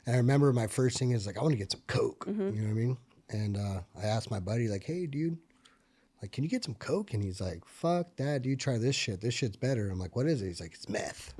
And I remember my first thing is like, I want to get some Coke. You know what I mean? And I asked my buddy, like, hey, dude, like, can you get some Coke? And he's like, fuck that, dude, try this shit. This shit's better. I'm like, what is it? He's like, it's meth.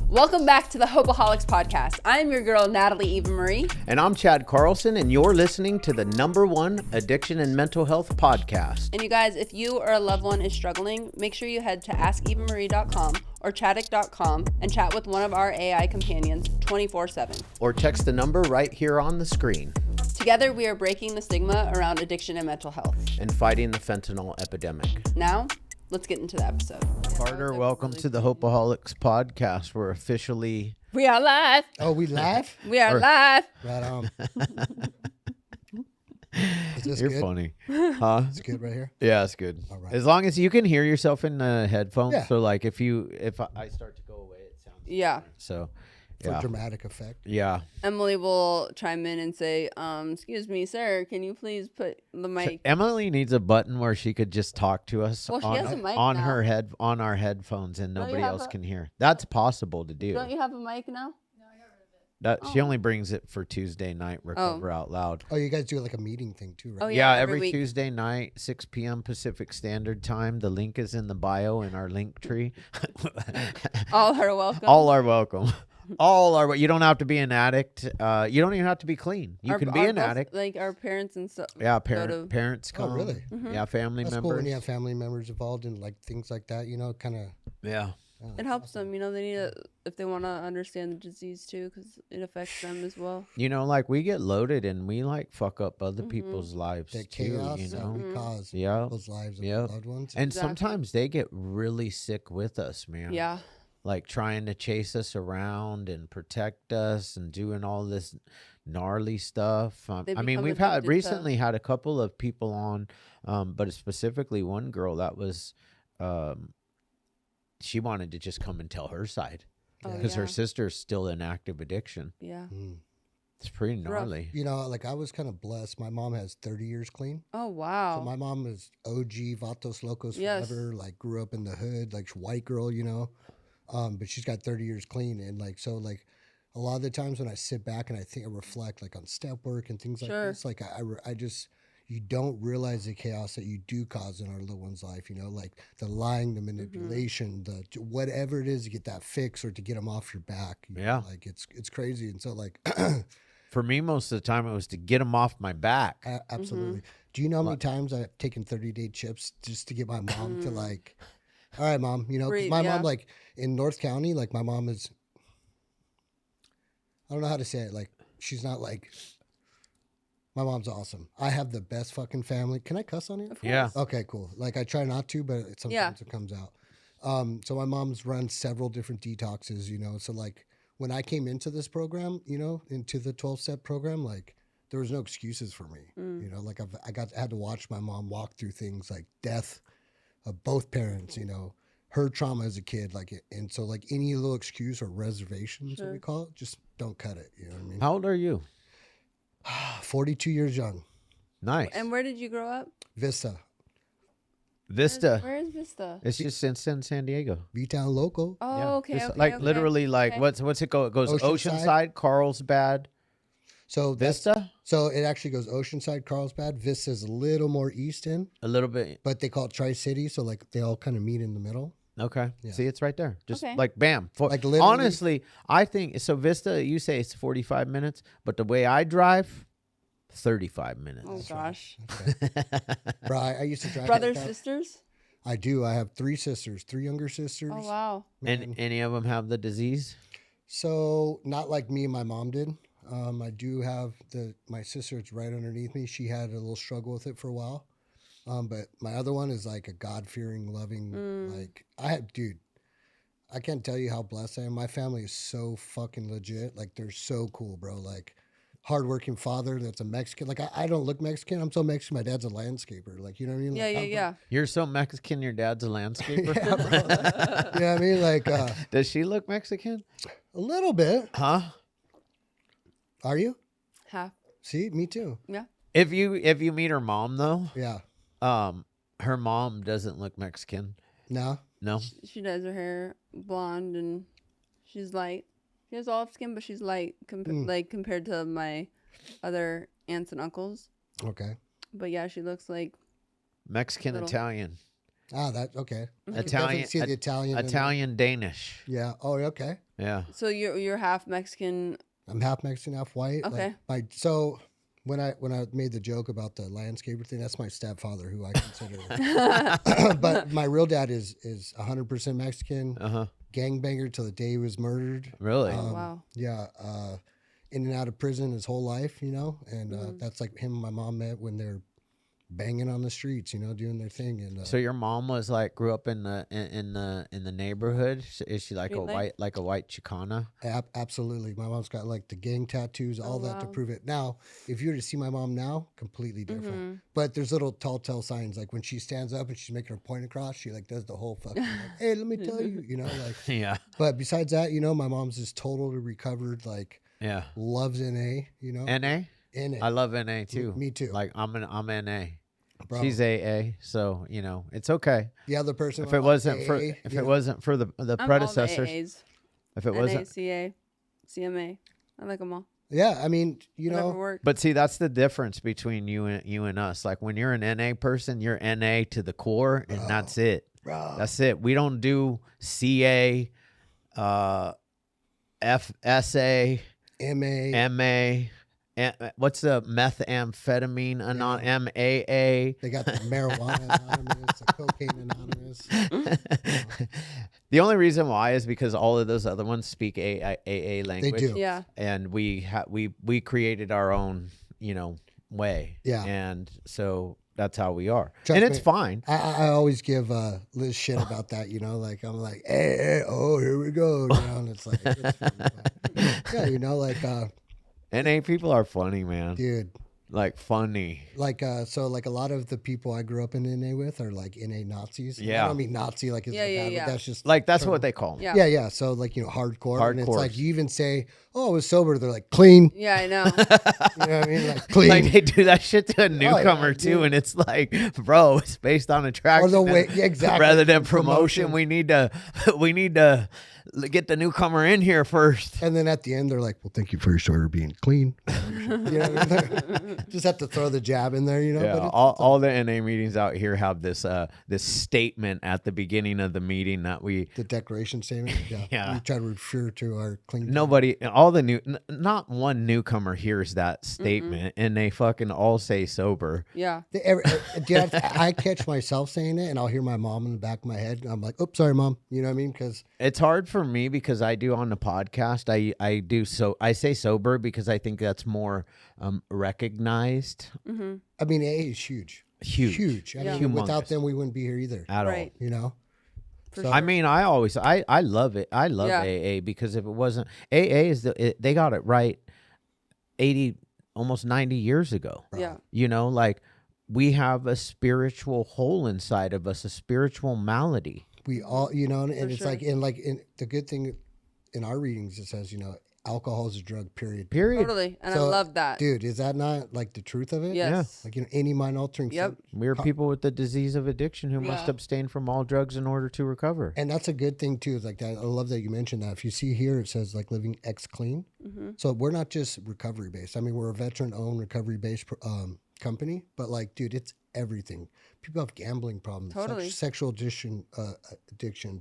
Welcome back to the Hopeaholics Podcast. I'm your girl, Natalie Eva Marie. And I'm Chad Carlson, and you're listening to the #1 addiction and mental health podcast. And you guys, if you or a loved one is struggling, make sure you head to askevamarie.com or chaddick.com and chat with one of our AI companions 24/7. Or text the number right here on the screen. Together, we are breaking the stigma around addiction and mental health. And fighting the fentanyl epidemic. Now, let's get into the episode. Carter, welcome to the Hopeaholics Podcast. We're officially... We are live. Oh, we live? We are live. Right on. Is this You're good? funny. Huh? It's good right here? Yeah, it's good. All right. As long as you can hear yourself in the headphones. Yeah. So, like, if I start to go away, it sounds Yeah. different. So, For yeah. dramatic effect. Yeah. Emily will chime in and say, excuse me, sir, can you please put the mic? Emily needs a button where she could just talk to us Well, she has a mic on now. on our headphones, and Don't you nobody have else a- can hear. That's possible to do. Don't you have a mic now? She only brings it for Tuesday night Recover Out Loud. Oh, you guys do like a meeting thing too, right? Oh, Yeah, every every week. Tuesday night, 6 p.m. Pacific Standard Time. The link is in the bio in our link tree. All are welcome. All are welcome. All are. You don't have to be an addict. You don't even have to be clean. You can be an both, addict. Like our parents and stuff. Yeah, go to- parents Oh, come. really? Yeah, family That's members. cool when you have family members involved in like things like that, you know, kind of. Yeah. It helps them, you know. They need to, if they want to understand the disease too, because it affects them as well. You know, like we get loaded and we like fuck up other people's lives The too. chaos You that know. we cause in Yeah. people's lives and Yeah. loved ones. And Exactly. sometimes they get really sick with us, man. Yeah. Like trying to chase us around and protect us and doing all this gnarly stuff. They I mean, become we've had addicted to- recently had a couple of people on, but specifically one girl that was, she wanted to just come and tell her side Oh, because yeah. her sister's still in active addiction. Yeah. It's pretty rough. gnarly. You know, like I was kind of blessed. My mom has 30 years clean. Oh wow. So my mom is OG Vatos Locos Yes. forever. Like grew up in the hood, like white girl, you know. But she's got 30 years clean, and like so, like a lot of the times when I sit back and I think I reflect, like on step work and things like Sure. this, like I just you don't realize the chaos that you do cause in our little one's life. You know, like the lying, the manipulation, the whatever it is to get that fix or to get them off your back. You know, Yeah. like it's crazy, and so like. For me, most of the time, it was to get them off my back. Absolutely. Do you know how many times I've taken 30-day chips just to get my mom to like, all right, mom, you know, 'cause Breathe, my yeah. mom, like in North County, like my mom is, I don't know how to say it. Like, she's not like, my mom's awesome. I have the best fucking family. Can I cuss on here? Of Yeah. course. Okay, cool. Like I try not to, but sometimes it comes out. So my mom's run several different detoxes, you know, so like, when I came into this program, you know, into the 12-step program, like there was no excuses for me. You know, like I had to watch my mom walk through things like death of both parents, you know, her trauma as a kid, like and so like any little excuse or reservations that we call it, just don't cut it. You know what I mean? How old are you? 42 years young. Nice. And where did you grow up? Vista, Vista. Where is Vista? It's just in San Diego. B-Town local. Oh, Yeah. okay. Just Okay, like okay. literally, like Okay. what's it go? It goes Oceanside? Oceanside, Carlsbad, So that's- Vista, So it actually goes Oceanside, Carlsbad. Vista's a little more east end, a little bit. but they call it Tri-City. So like they all kind of meet in the middle. Okay, see, it's right there. Just Okay. like bam. Like literally- Honestly, I think so. Vista, you say it's 45 minutes, but the way I drive, 35 minutes. Oh gosh. Bro, I used to drive. Brothers, like that. sisters? I do. I have 3 sisters, 3 younger sisters. Oh wow. And any of them have the disease? So not like me and my mom did. I do have my sister. It's right underneath me. She had a little struggle with it for a while. But my other one is like a God-fearing, loving. Like dude, I can't tell you how blessed I am. My family is so fucking legit. Like they're so cool, bro. Like hardworking father that's a Mexican. Like I don't look Mexican. I'm so Mexican. My dad's a landscaper. Like you know what I mean? Yeah, Like, yeah, I'm yeah. You're so Mexican, your dad's a landscaper. Yeah, bro. You know what I mean? Like Does she look Mexican? A little bit. Huh? Are you? Half. See, me too. Yeah. If you meet her mom though, Yeah. her mom doesn't look Mexican. No. No. She does her hair blonde and she's light. She has olive skin, but she's light like compared to my other aunts and uncles. Okay. But yeah, she looks like Mexican Little. Italian. Ah, that okay. I can Italian definitely see the Italian. in Italian Danish. there. Yeah. Oh, okay. Yeah. so you're half Mexican. I'm half Mexican, half white. Okay. So when I made the joke about the landscaper thing, that's my stepfather, who I consider. But my real dad is 100% Mexican, Uh-huh. gangbanger till the day he was murdered. Really? Wow. Yeah. In and out of prison his whole life, and that's like him and my mom met when they're banging on the streets, doing their thing. And So your mom was like grew up in the neighborhood. Is she like Street life? a white Chicana? Absolutely. My mom's got like the gang tattoos, all that to wow. prove it. Now, if you were to see my mom now, completely different. But there's little telltale signs, like when she stands up and she's making her point across, she like does the whole fucking like, hey, let me tell you, like. Yeah. But besides that, my mom's just totally recovered, like Yeah. loves NA, NA? NA. I love NA too. Me too. Like I'm NA. Bro. She's AA, so it's okay. The other person. If it wasn't for AA, it wasn't for the I'm predecessors, all the AAs. if it wasn't. NACA, CMA. I like them all. Yeah, I mean, Whatever works. But see, that's the difference between you and us. Like when you're an NA person, you're NA to the core, and that's it. bro. That's it. We don't do CA, FSA, MA. MA. What's the methamphetamine MAA? They got the marijuana anonymous, the cocaine anonymous. The only reason why is because all of those other ones speak AA language. do. Yeah. And we created our own, way. Yeah. And so that's how we are. Trust and it's me, fine. I always give Liz shit about that, like I'm like, hey, oh, here we go, and it's like, it's funny, but, yeah, like, NA people are funny, man. dude, Like funny. like, so like a lot of the people I grew up in NA with are like NA Nazis. Yeah. I don't mean Nazi like it's Yeah, yeah, bad, yeah. but that's just Like that's sort what of- they call them. Yeah. Yeah, yeah. So like hardcore, and it's Hardcores. like you even say, "Oh, I was sober." They're like clean. Yeah, I know. You know what I mean? Like clean. Like they do that shit to a newcomer too, dude. and it's like, bro, it's based on attraction, Or the way, yeah, exactly. rather than promotion. We need to get the newcomer in here first. And then at the end, they're like, "Well, thank you for your order being clean." You know what I mean? Just have to throw the jab in there, Yeah, But it's, all the NA meetings out here have this statement at the beginning of the meeting that we the declaration statement. Yeah. Yeah. We try to refer to our clean. nobody all the not one newcomer hears that statement, and they fucking all say sober. Yeah. Dude, I catch myself saying it, and I'll hear my mom in the back of my head. And I'm like, "Oops, sorry, mom." You know what I mean? Because It's hard for me because I do on the podcast. I say sober because I think that's more recognized. I mean, AA is huge. Huge. I Yeah. mean, without Humongous. them, we wouldn't be here either. At Right. You know. For So- sure. I mean, I love it. I love Yeah. AA because if it wasn't AA they got it right 80 almost 90 years ago. Yeah. Like we have a spiritual hole inside of us, a spiritual malady. We all, and it's sure. like in the good thing in our readings, it says, alcohol is a drug, period. Totally. And I So, love that. Dude, is that not like the truth of it? Yes. Like, any mind altering. Yep. We're people with the disease of addiction who must Yeah. abstain from all drugs in order to recover. And that's a good thing too. Is like that. I love that you mentioned that. If you see here, it says like living X clean. So we're not just recovery based. I mean, we're a veteran owned recovery based company, but like, dude, it's everything. People have gambling problems, Totally. sexual addiction,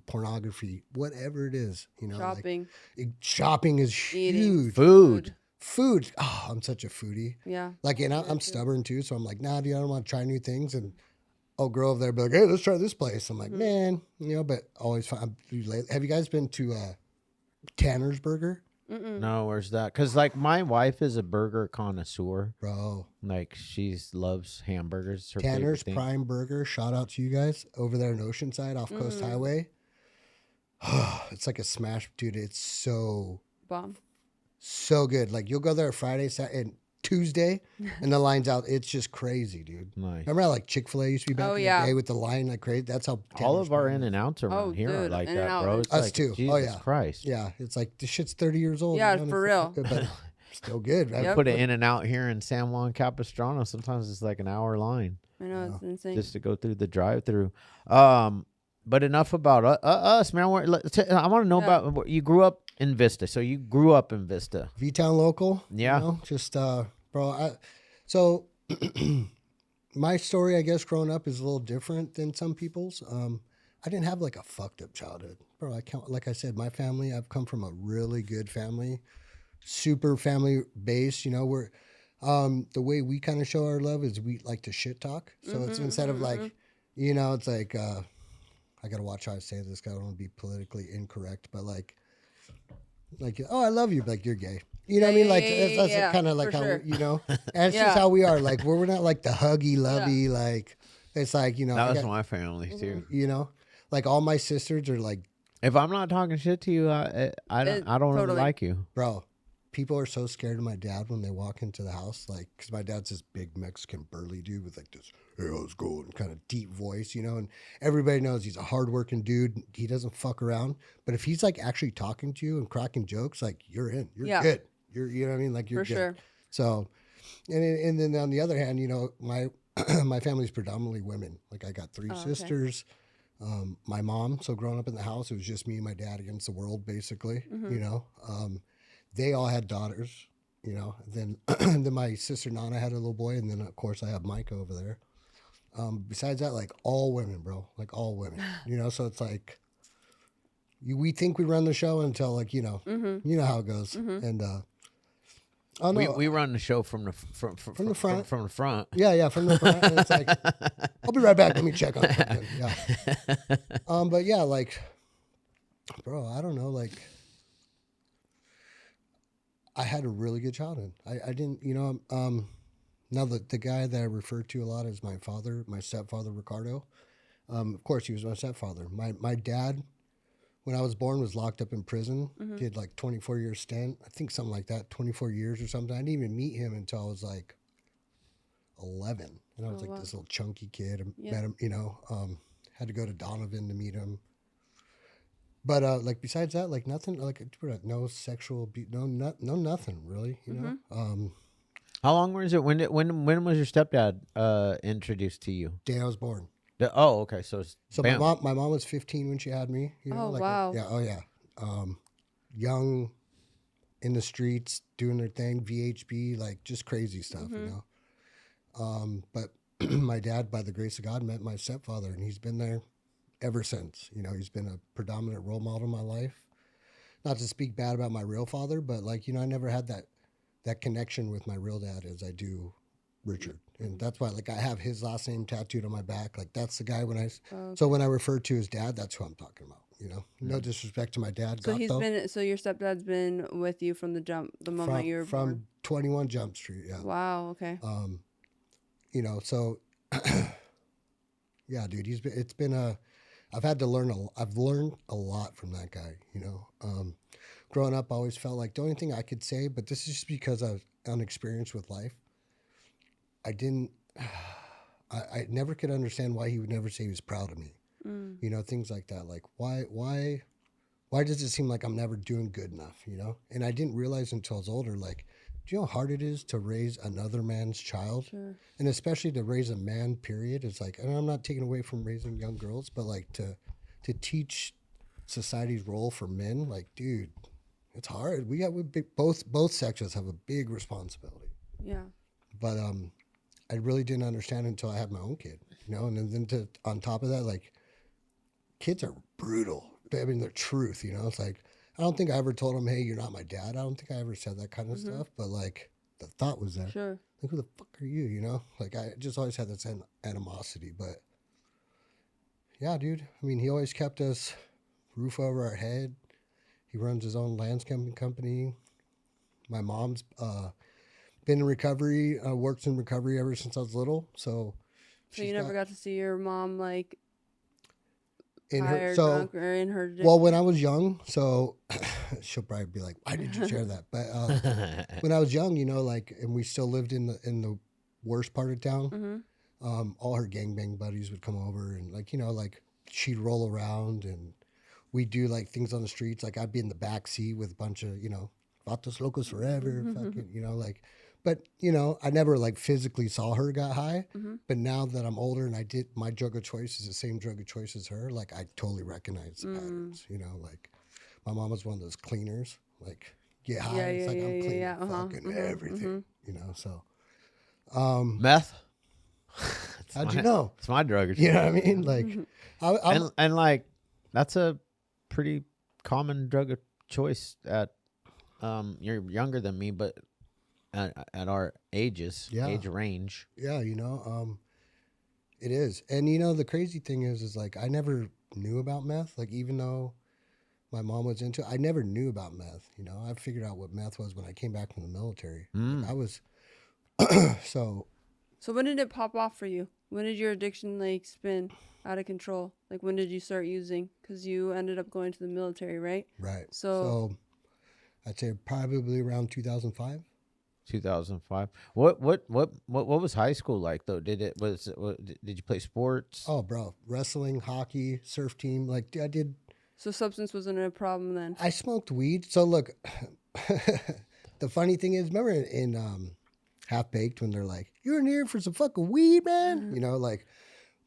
pornography, whatever it is. Shopping. Shopping is Eating. huge. Food. Food. Oh, I'm such a foodie. Yeah. Like, and I'm stubborn too, so I'm like, nah, dude, I don't want to try new things. And I'll go over there and be like, hey, let's try this place. I'm like, man, but always fine. Have you guys been to Tanner's Burger? No, where's that? Because like my wife is a burger connoisseur. Bro, Like she loves hamburgers. It's her Tanner's favorite thing. Prime Burger. Shout out to you guys over there in Oceanside off Coast Highway. It's like a smash, dude. It's so Bomb. good. Like, you'll go there Friday, Saturday, and Tuesday, and the line's out. It's just crazy, dude. Nice. Remember how like Chick-fil-A used to be back in the day with the line like crazy? That's how all of our In-N-Outs around here are like that, bro. It's us like, too. Jesus Christ. Yeah, it's like this shit's 30 years old. Yeah, you know? for real. But still good. Right? I put an In-N-Out here in San Juan Capistrano. Sometimes it's like an hour line. I know, it's insane. Just to go through the drive-through. But enough about us, man. I want to know about, you grew up in Vista. So you grew up in Vista. V-Town local. Yeah. You know? Just, bro, so my story, I guess, growing up is a little different than some people's. I didn't have like a fucked up childhood. Bro, like I said, my family, I've come from a really good family, super family based, you know, where the way we kind of show our love is we like to shit talk. So it's instead of like, you know, it's like, I got to watch how I say this. I don't want to be politically incorrect, but like, oh, I love you. Like, you're gay. You know what I mean? Like, that's kind of like how, you know, and it's just how we are. Like, we're not like the huggy, lovey, like, it's like, you know. That was my family too. You know, like all my sisters are like. If I'm not talking shit to you, I don't really like you. Bro, people are so scared of my dad when they walk into the house. Like, because my dad's this big Mexican burly dude with like this, hey, how's it going? Kind of deep voice, you know, and everybody knows he's a hardworking dude. He doesn't fuck around. But if he's like actually talking to you and cracking jokes, like, you're in. You're good. You know what I mean? Like, you're good. Sure. So, and then on the other hand, you know, my family's predominantly women. Like, I got three sisters. My mom. So growing up in the house, it was just me and my dad against the world, basically. You know, they all had daughters. You know, then my sister Nana had a little boy, and then of course I have Micah over there. Besides that, like all women, bro, like all women. You know, so it's like we think we run the show until like you know how it goes, and. Oh, no. We run the show from the front. From the front. From the front. Yeah, from the front. And it's like, I'll be right back. Let me check on something. Yeah. But yeah, like, bro, I don't know. Like, I had a really good childhood. I didn't, you know, now the guy that I refer to a lot is my father, my stepfather, Ricardo. Of course, he was my stepfather. My dad, when I was born, was locked up in prison. Did like 24-year stint. I think something like that, 24 years or something. I didn't even meet him until I was like 11. And I was like this little chunky kid. I met him, you know, had to go to Donovan to meet him. But like besides that, like nothing, like no sexual, no nothing really, you know. How long was it? When was your stepdad introduced to you? Day I was born. Oh, okay. So my mom was 15 when she had me. You know, wow. Young, in the streets, doing their thing, VHB, like just crazy stuff, you know. But my dad, by the grace of God, met my stepfather, and he's been there ever since. You know, he's been a predominant role model in my life. Not to speak bad about my real father, but like, you know, I never had that connection with my real dad as I do Richard. And that's why, like, I have his last name tattooed on my back. Like, that's the guy so when I refer to his dad, that's who I'm talking about, you know? No disrespect to my dad. So so your stepdad's been with you from the moment you were born? From 21 Jump Street, yeah. Wow, okay. You know, so, yeah, dude, I've learned a lot from that guy, you know? Growing up, I always felt like the only thing I could say, but this is just because I was unexperienced with life. I never could understand why he would never say he was proud of me. You know, things like that. Like, why does it seem like I'm never doing good enough, you know? And I didn't realize until I was older, like, do you know how hard it is to raise another man's child? Sure. And especially to raise a man, period. It's like, and I'm not taking away from raising young girls, but like to teach society's role for men, like, dude, it's hard. Both sexes have a big responsibility. Yeah. But, I really didn't understand until I had my own kid, you know, and then on top of that, like, kids are brutal. I mean, they're truth, you know. It's like, I don't think I ever told them, hey, you're not my dad. I don't think I ever said that kind of stuff, but like, the thought was there. Sure. Like, who the fuck are you, you know? Like, I just always had this animosity, but yeah, dude. I mean, he always kept us roof over our head. He runs his own landscaping company. My mom's, been in recovery, works in recovery ever since I was little. So you never got to see your mom drunk or in her. Well, when I was young, so she'll probably be like, why did you share that? But when I was young, you know, like, and we still lived in the worst part of town, all her gangbang buddies would come over and like, you know, like she'd roll around and we'd do like things on the streets. Like I'd be in the back seat with a bunch of, you know, Vatos Locos forever, fucking, you know, like, but you know, I never like physically saw her got high, but now that I'm older and I did my drug of choice is the same drug of choice as her, like I totally recognize the patterns, you know, like my mom was one of those cleaners, like get high, it's like I'm cleaning fucking everything, you know, so. Meth? How'd you know? It's my drug. You know what I mean? Like, and like, that's a pretty common drug of choice at, you're younger than me, but at our ages, age range. Yeah, you know, it is. And you know, the crazy thing is like, I never knew about meth. Like, even though my mom was into it, I never knew about meth. You know, I figured out what meth was when I came back from the military. Like, I was, So when did it pop off for you? When did your addiction like spin out of control? Like when did you start using? Because you ended up going to the military, right? Right. So I'd say probably around 2005. 2005. What was high school like though? Did you play sports? Oh, bro, wrestling, hockey, surf team. Like I did. So substance wasn't a problem then. I smoked weed. So look, the funny thing is, remember in Half Baked when they're like, "You're in here for some fucking weed, man." You know, like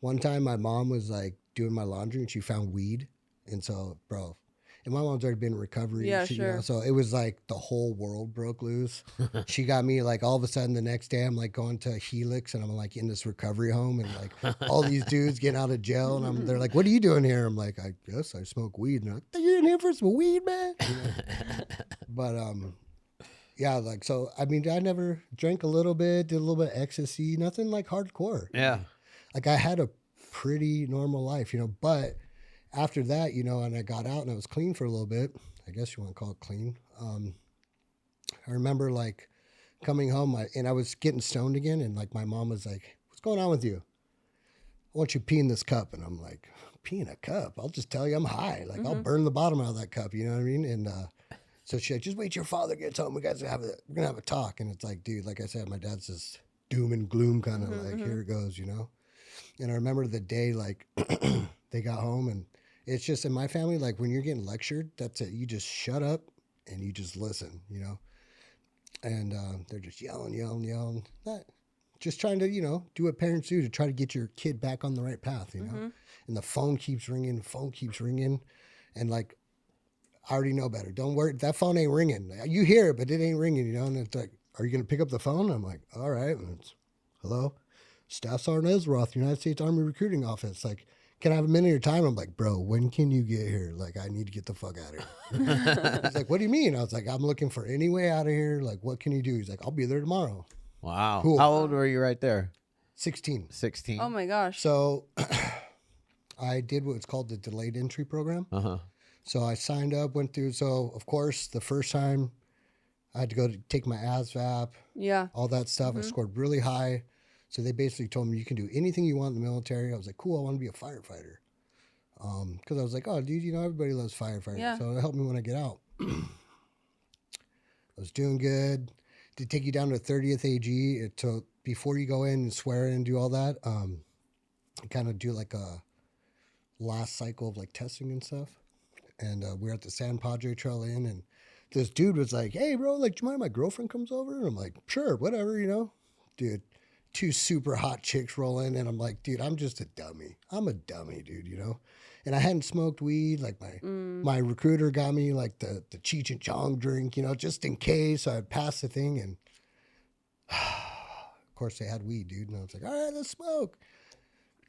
one time my mom was like doing my laundry and she found weed, and so, bro, and my mom's already been in recovery. Yeah, you sure. know, so it was like the whole world broke loose. She got me like all of a sudden the next day I'm like going to Helix and I'm like in this recovery home and like all these dudes getting out of jail and they're like, "What are you doing here?" I'm like, "I guess I smoke weed." And they're like, "You're in here for some weed, man?" You know? But yeah, like, so I mean, I never drank a little bit, did a little bit of ecstasy, nothing like hardcore. Yeah. Like I had a pretty normal life, you know, but after that, you know, and I got out and I was clean for a little bit. I guess you want to call it clean. I remember like coming home and I was getting stoned again. And like my mom was like, "What's going on with you? I want you to pee in this cup." And I'm like, "Pee in a cup? I'll just tell you I'm high. Like I'll burn the bottom out of that cup." You know what I mean? And so she's like, "Just wait till your father gets home. We're going to have a talk." And it's like, dude, like I said, my dad's just doom and gloom kind of like, here it goes, you know? And I remember the day like they got home and it's just in my family, like when you're getting lectured, that's it. You just shut up and you just listen, you know? And they're just yelling. Just trying to, you know, do what parents do to try to get your kid back on the right path, you know? And the phone keeps ringing. And like, I already know better. Don't worry. That phone ain't ringing. You hear it, but it ain't ringing, you know? And it's like, "Are you going to pick up the phone?" I'm like, "All right." And it's, "Hello? Staff Sergeant Ezroth, United States Army Recruiting Office. Like, can I have a minute of your time?" I'm like, "Bro, when can you get here? Like, I need to get the fuck out of here." He's like, "What do you mean?" I was like, "I'm looking for any way out of here. Like, what can you do?" He's like, "I'll be there tomorrow." Wow. Cool. How old were you right there? 16. 16. Oh my gosh. So I did what's called the delayed entry program. So I signed up, went through. So, of course, the first time I had to go to take my ASVAB, all that stuff. I scored really high. So they basically told me, "You can do anything you want in the military." I was like, "Cool, I want to be a firefighter." Because I was like, "Oh, dude, you know, everybody loves firefighters." Yeah. So it helped me when I get out. I was doing good. To take you down to 30th AG, before you go in and swear in and do all that, kind of do like a last cycle of like testing and stuff. And we were at the San Padre Trail Inn, and this dude was like, "Hey, bro, like, do you mind if my girlfriend comes over?" And I'm like, "Sure, whatever, you know." Dude, two super hot chicks roll in, and I'm like, "Dude, I'm just a dummy. I'm a dummy, dude, you know?" And I hadn't smoked weed. Like, my recruiter got me, like, the Cheech and Chong drink, you know, just in case. So I passed the thing, and of course they had weed, dude. And I was like, "All right, let's smoke."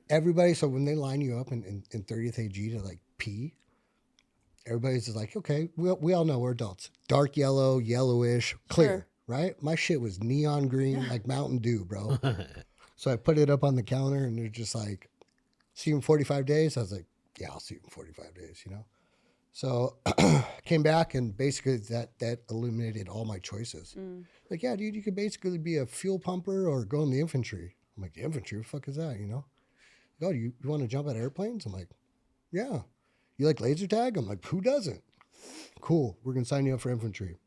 Everybody, so when they line you up in 30th AG to, like, pee, everybody's just like, "Okay, we all know we're adults. Dark yellow, yellowish, clear, right?" My shit was neon green, like Mountain Dew, bro. So I put it up on the counter, and they're just like, "See you in 45 days?" I was like, "Yeah, I'll see you in 45 days, you know?" So came back, and basically that eliminated all my choices. Like, "Yeah, dude, you could basically be a fuel pumper or go in the infantry." I'm like, "The infantry? What the fuck is that, you know?" "Oh, you want to jump out of airplanes?" I'm like, "Yeah." "You like laser tag?" I'm like, "Who doesn't?" cool, we're going to sign you up for infantry.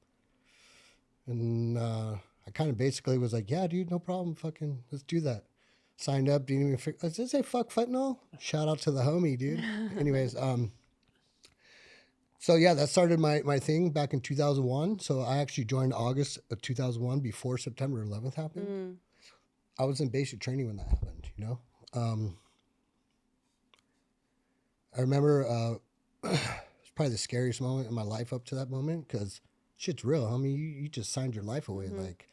And I kind of basically was like, yeah, dude, no problem. Fucking, let's do that. Signed up. Didn't even figure, does it say fuck fentanyl? Shout out to the homie, dude. Anyways, so yeah, that started my thing back in 2001. So I actually joined August of 2001 before September 11th happened. I was in basic training when that happened, you know? I remember it's probably the scariest moment in my life up to that moment because shit's real, homie. You just signed your life away. Like,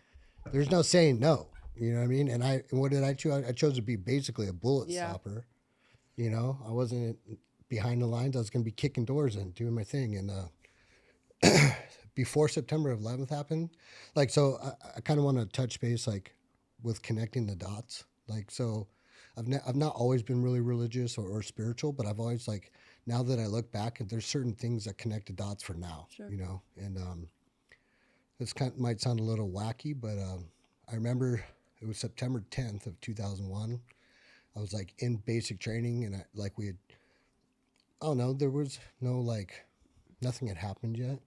there's no saying no. You know what I mean? And what did I choose? I chose to be basically a bullet stopper. You know, I wasn't behind the lines. I was going to be kicking doors and doing my thing. And before September 11th happened, like, so I kind of want to touch base, like, with connecting the dots. Like, so I've not always been really religious or spiritual, but I've always, like, now that I look back, there's certain things that connect the dots for now, you know? And this might sound a little wacky, but I remember it was September 10th of 2001. I was, like, in basic training, and there was no, like, nothing had happened yet.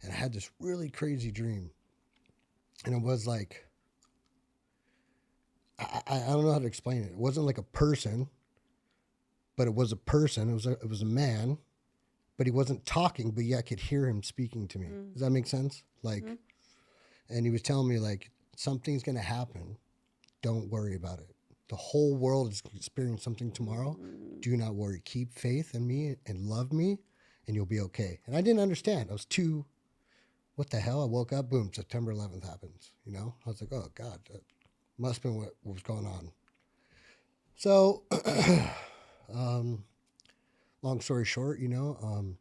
And I had this really crazy dream. And it was like, I don't know how to explain it. It wasn't like a person, but it was a person. It was a man, but he wasn't talking, but yeah, I could hear him speaking to me. Does that make sense? Like, and he was telling me, like, something's going to happen. Don't worry about it. The whole world is experiencing something tomorrow. Do not worry. Keep faith in me and love me, and you'll be okay. And I didn't understand. I was too, what the hell? I woke up, boom, September 11th happens. You know? I was like, oh, God, that must have been what was going on. So, long story short, you know,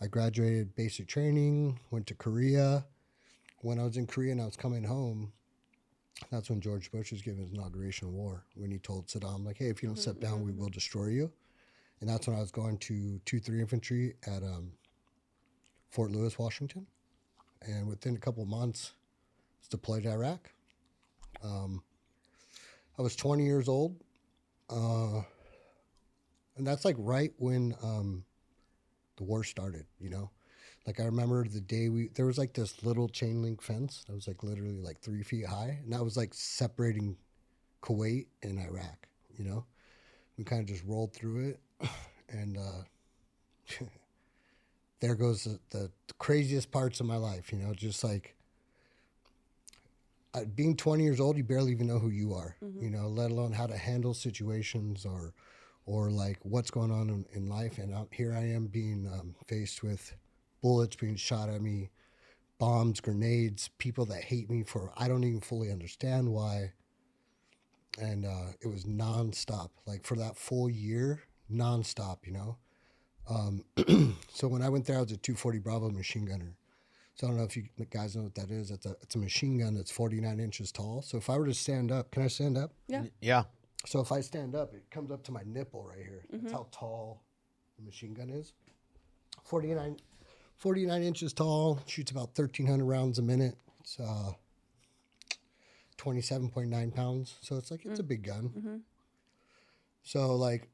I graduated basic training, went to Korea. When I was in Korea and I was coming home, that's when George Bush was giving his inauguration war, when he told Saddam, like, hey, if you don't step down, we will destroy you. And that's when I was going to 2-3 Infantry at Fort Lewis, Washington. And within a couple of months, I was deployed to Iraq. I was 20 years old. And that's like right when the war started, you know? Like, I remember the day there was like this little chain link fence that was like literally like 3 feet high. And that was like separating Kuwait and Iraq, you know? We kind of just rolled through it. And there goes the craziest parts of my life, you know? Just like being 20 years old, you barely even know who you are, you know, let alone how to handle situations or like what's going on in life. And here I am being faced with bullets being shot at me, bombs, grenades, people that hate me for, I don't even fully understand why. And it was nonstop, like for that full year, nonstop, you know? So when I went there, I was a 240 Bravo machine gunner. So I don't know if you guys know what that is. It's a machine gun that's 49 inches tall. So if I were to stand up, can I stand up? Yeah. Yeah. So if I stand up, it comes up to my nipple right here. That's how tall the machine gun is. 49 inches tall, shoots about 1,300 rounds a minute. It's 27.9 pounds. So it's like, it's a big gun. So like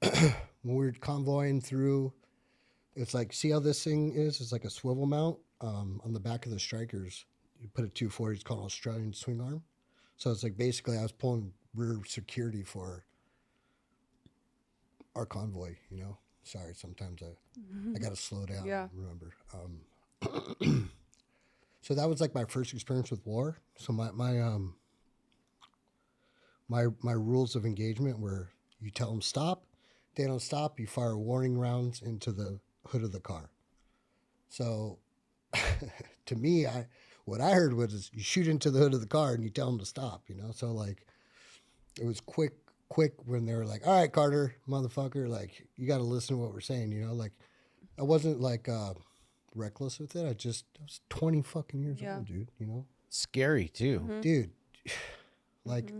when we were convoying through, it's like, see how this thing is? It's like a swivel mount on the back of the Strikers. You put a 240, it's called Australian swing arm. So it's like basically I was pulling rear security for our convoy, you know? Sorry, sometimes I got to slow down and remember. So that was like my first experience with war. So my rules of engagement were you tell them stop, they don't stop, you fire warning rounds into the hood of the car. So to me, what I heard was you shoot into the hood of the car and you tell them to stop, you know? So like it was quick when they were like, all right, Carter, motherfucker, like you got to listen to what we're saying, you know? Like I wasn't like reckless with it. I was 20 fucking years old, dude, you know? Scary too. Dude, like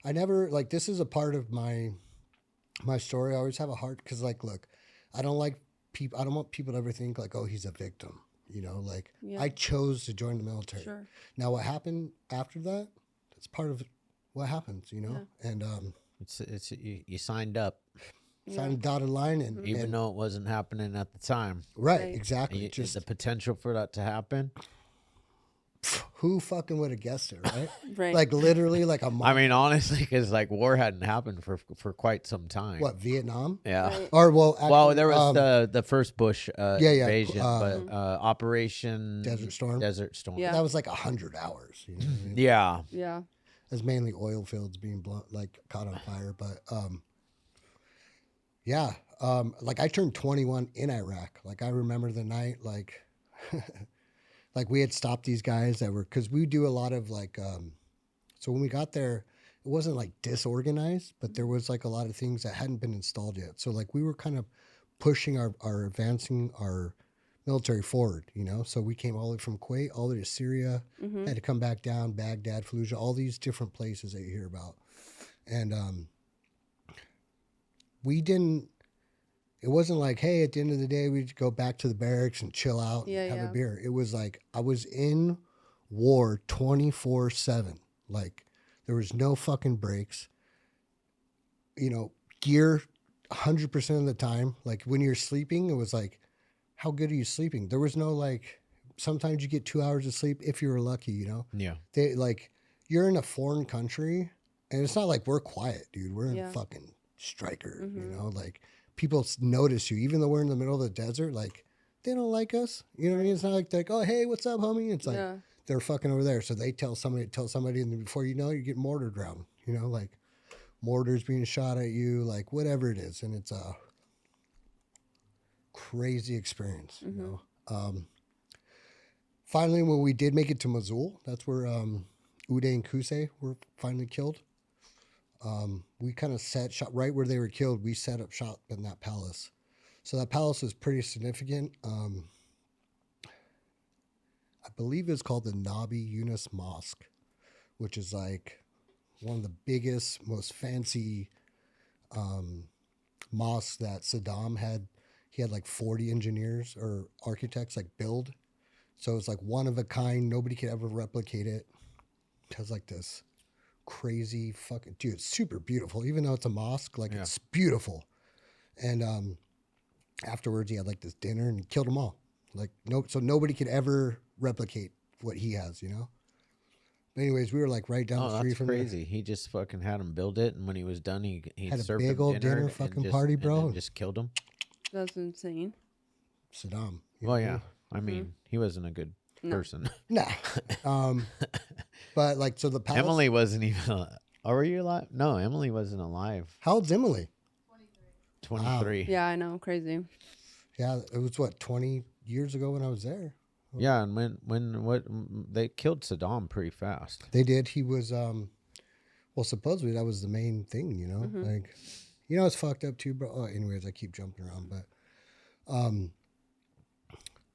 I never, like this is a part of my story. I always have a heart because like, look, I don't want people to ever think like, oh, he's a victim. You know, like I chose to join the military. Sure. Now, what happened after that? It's part of what happens, you know. Yeah. And it's you signed up. sign a dotted line, and even though it wasn't happening at the time. Right. Exactly. You, Just the potential for that to happen. who fucking would have guessed it, right? Right. Like literally, like a month. I mean, honestly, because like war hadn't happened for quite some time. What, Vietnam? Yeah. Right. Or well, actually, Well, there was the first Bush invasion, uh, but Operation Desert Storm. Desert Storm. Yeah. that was like 100 hours. You know what I mean? Yeah. Yeah. It's mainly oil fields being blown, like caught on fire. But yeah, like I turned 21 in Iraq. Like I remember the night, like like we had stopped these guys that were, because we do a lot of like so when we got there, it wasn't like disorganized, but there was like a lot of things that hadn't been installed yet. So like we were kind of pushing our advancing our military forward, you know. So we came all the way from Kuwait all the way to Syria, had to come back down, Baghdad, Fallujah, all these different places that you hear about. And we didn't, it wasn't like, hey, at the end of the day, we'd go back to the barracks and chill out and have a beer. It was like, I was in war 24/7. Like there was no fucking breaks, you know, gear 100% of the time. Like when you're sleeping, it was like, how good are you sleeping? There was no like, sometimes you get 2 hours of sleep if you were lucky, you know? Yeah. They like, you're in a foreign country and it's not like we're quiet, dude. We're in fucking Striker, you know? Like people notice you, even though we're in the middle of the desert, like they don't like us. You know what I mean? It's not like they're like, oh, hey, what's up, homie? It's like, they're fucking over there. So they tell somebody, and then before you know, you get mortared around, you know, like mortars being shot at you, like whatever it is. And it's a crazy experience, you know? Finally, when we did make it to Mosul, that's where Uday and Kusay were finally killed. We kind of shot right where they were killed. We set up shop in that palace. So that palace was pretty significant. I believe it's called the Nabi Yunus Mosque, which is like one of the biggest, most fancy mosques that Saddam had. He had like 40 engineers or architects like build. So it's like one of a kind. Nobody could ever replicate it. It has like this crazy fucking, dude, it's super beautiful. Even though it's a mosque, like it's beautiful. And afterwards he had like this dinner and he killed them all. Like so nobody could ever replicate what he has, you know? But anyways, we were like right down the street from crazy. He just fucking had him build it, and when he was done, he had a served big him old dinner and fucking just, party, and bro. then just killed him. That's insane. Saddam. Well, yeah. I mean, he wasn't a good person. Nah. But like, so the palace. Emily wasn't even. Oh, were you alive? No, Emily wasn't alive. How old's Emily? 23. Yeah, I know. Crazy. Yeah, it was what, 20 years ago when I was there. Yeah, and when they killed Saddam pretty fast. They did. He was well, supposedly that was the main thing, you know? Like, you know, it's fucked up too, bro. Oh, anyways, I keep jumping around, but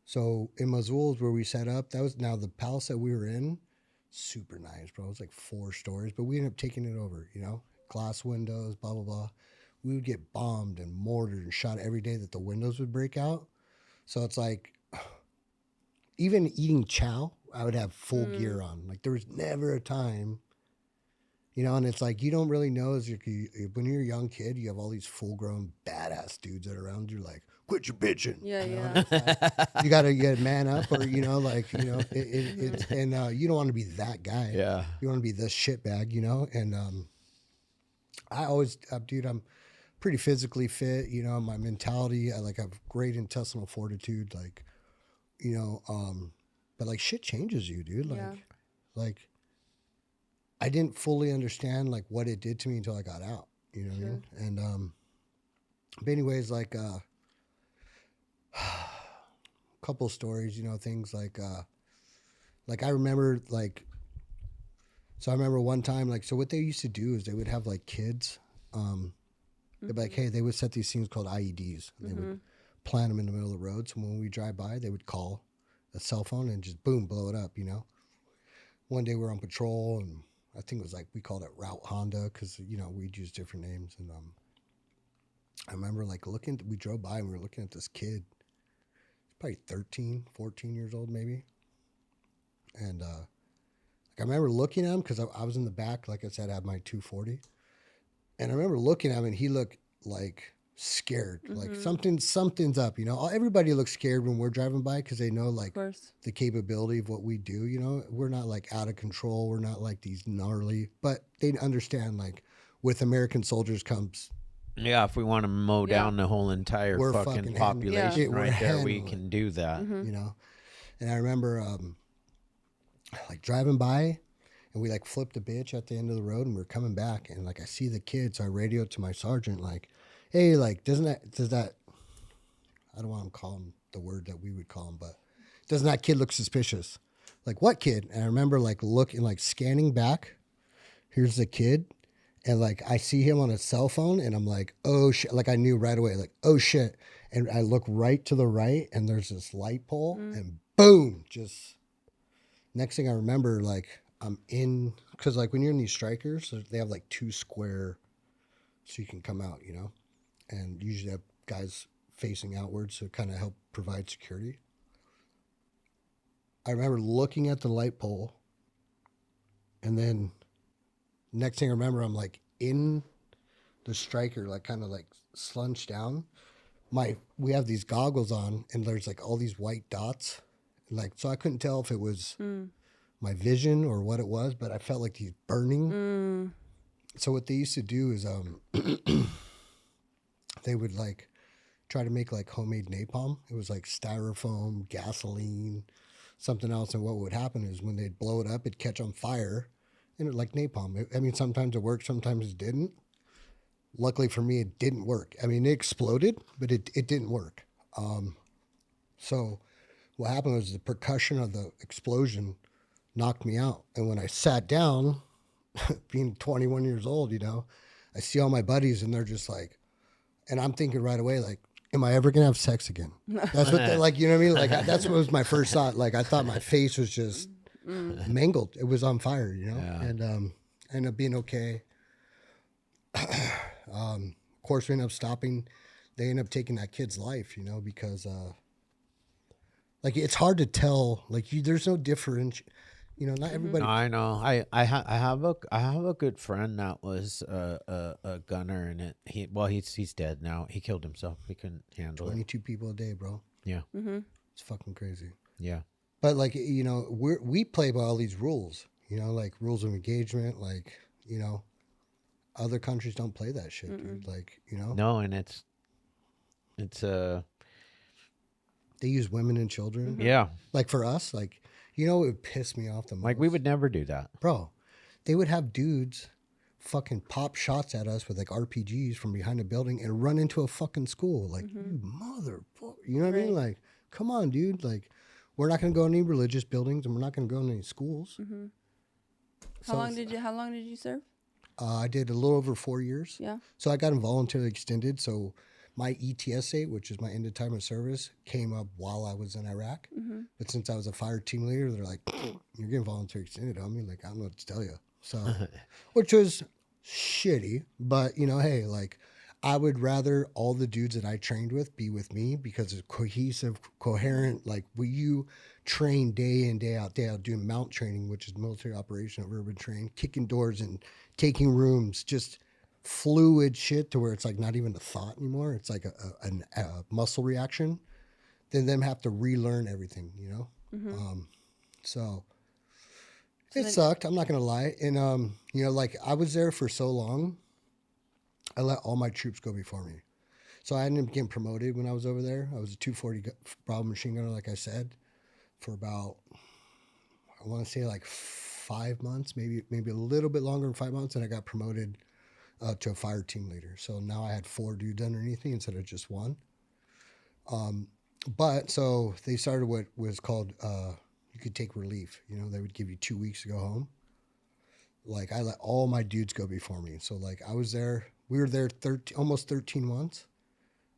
so in Mosul is where we set up. That was, now the palace that we were in, super nice, bro. It was like 4 stories, but we ended up taking it over, you know? Glass windows, blah, blah, blah. We would get bombed and mortared and shot every day that the windows would break out. So it's like, even eating chow, I would have full gear on. Like there was never a time, you know, and it's like, you don't really know when you're a young kid, you have all these full grown badass dudes that are around you, like, quit your bitching. Yeah, you know? yeah. You got to get man up, or, you know, like, you know, it's, and you don't want to be that guy. Yeah. You want to be the shitbag, you know? And I always, dude, I'm pretty physically fit, you know, my mentality, I like have great intestinal fortitude, like, you know, but like shit changes you, dude. Like I didn't fully understand like what it did to me until I got out, you know what I mean? And, but anyways, like, couple stories, you know, things like I remember like, so I remember one time, like, so what they used to do is they would have like kids, they'd be like, hey, they would set these things called IEDs and they would plant them in the middle of the road. So when we drive by, they would call a cell phone and just boom, blow it up, you know? One day we were on patrol and I think it was like, we called it Route Honda because, you know, we'd use different names. And I remember like we drove by and we were looking at this kid, probably 13, 14 years old maybe. And like I remember looking at him because I was in the back, like I said, I had my 240. And I remember looking at him and he looked like scared. Like something's up, you know. Everybody looks scared when we're driving by because they know like the capability of what we do, you know. We're not like out of control. We're not like these gnarly, but they understand like with American soldiers comes. Yeah, if we want to mow down the whole entire fucking population right there, we can do that. You know. And I remember like driving by and we like flipped a bitch at the end of the road and we're coming back and like I see the kids. So I radioed to my sergeant like, hey, like does that I don't want to call him the word that we would call him, but doesn't that kid look suspicious? Like what kid? And I remember like looking, like scanning back. Here's the kid. And like I see him on a cell phone and I'm like, oh shit. Like I knew right away, like, oh shit. And I look right to the right and there's this light pole and boom, just next thing I remember, like I'm in, because like when you're in these strikers, they have like 2 square so you can come out, you know, and usually have guys facing outwards to kind of help provide security. I remember looking at the light pole and then next thing I remember, I'm like in the striker, like kind of like slunched down. We have these goggles on and there's like all these white dots. And like, so I couldn't tell if it was my vision or what it was, but I felt like he's burning. So what they used to do is they would like try to make like homemade napalm. It was like styrofoam, gasoline, something else. And what would happen is when they'd blow it up, it'd catch on fire. And it, like napalm. I mean, sometimes it worked, sometimes it didn't. Luckily for me, it didn't work. I mean, it exploded, but it didn't work. So what happened was the percussion of the explosion knocked me out. And when I sat down, being 21 years old, you know, I see all my buddies and they're just like, and I'm thinking right away, like, am I ever going to have sex again? That's what they're like, you know what I mean? Like, that's what was my first thought. Like, I thought my face was just mangled. It was on fire, you know, and I ended up being okay. Of course, we ended up stopping. They ended up taking that kid's life, you know, because like it's hard to tell. Like there's no difference, you know. Not everybody. No, I know. I have a good friend that was a gunner, and he's dead now. He killed himself. He couldn't handle 22 people a day, bro. Yeah, it's fucking crazy. Yeah. But like, you know, we play by all these rules, you know, like rules of engagement, like, you know, other countries don't play that shit, dude. Like, you know. No, and it's they use women and children. Yeah. Like for us, like, you know, it would piss me off the most. Like we would never do that. Bro, they would have dudes fucking pop shots at us with like RPGs from behind a building and run into a fucking school. Like, you motherfucker. You know what I mean? Like, come on, dude. Like, we're not going to go in any religious buildings and we're not going to go in any schools. How long did you serve? I did a little over 4 years. Yeah. So I got involuntarily extended. So my ETSA, which is my end of time of service, came up while I was in Iraq. But since I was a fire team leader, they're like, you're getting voluntarily extended on me. Like, I don't know what to tell you. So, which was shitty. But, you know, hey, like, I would rather all the dudes that I trained with be with me because it's cohesive, coherent. Like, you train day in, day out, doing mount training, which is military operation of urban terrain, kicking doors and taking rooms, just fluid shit to where it's like not even a thought anymore. It's like a muscle reaction. Then them have to relearn everything, you know? So it sucked. I'm not going to lie. And, you know, like I was there for so long. I let all my troops go before me. So I ended up getting promoted when I was over there. I was a 240 Bravo machine gunner, like I said, for about, I want to say like 5 months, maybe a little bit longer than 5 months. And I got promoted to a fire team leader. So now I had 4 dudes underneath me instead of just 1. But so they started what was called, you could take relief. You know, they would give you 2 weeks to go home. Like I let all my dudes go before me. So like I was there, we were there almost 13 months.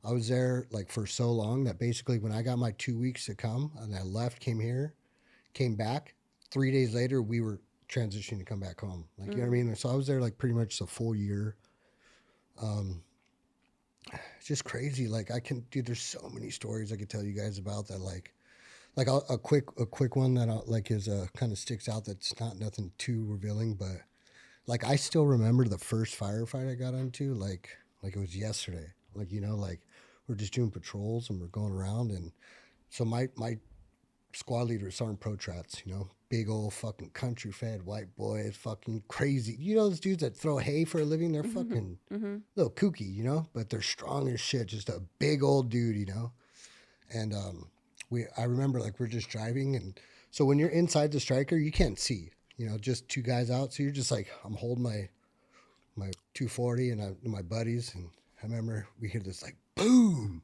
I was there like for so long that basically when I got my 2 weeks to come and I left, came here, came back, 3 days later, we were transitioning to come back home. Like, you know what I mean? So I was there like pretty much the full year. It's just crazy. Like dude, there's so many stories I could tell you guys about that. Like a quick one that like is kind of sticks out. That's not nothing too revealing, but like I still remember the first firefight I got into. Like it was yesterday. Like, you know, like we're just doing patrols and we're going around. And so my squad leader is Sergeant Protrats, you know, big old fucking country fed white boys, fucking crazy. You know, those dudes that throw hay for a living, they're fucking little kooky, you know, but they're strong as shit. Just a big old dude, you know. And I remember like we're just driving, and so when you're inside the striker, you can't see, you know, just two guys out. So you're just like, I'm holding my 240 and my buddies, and I remember we hear this like boom,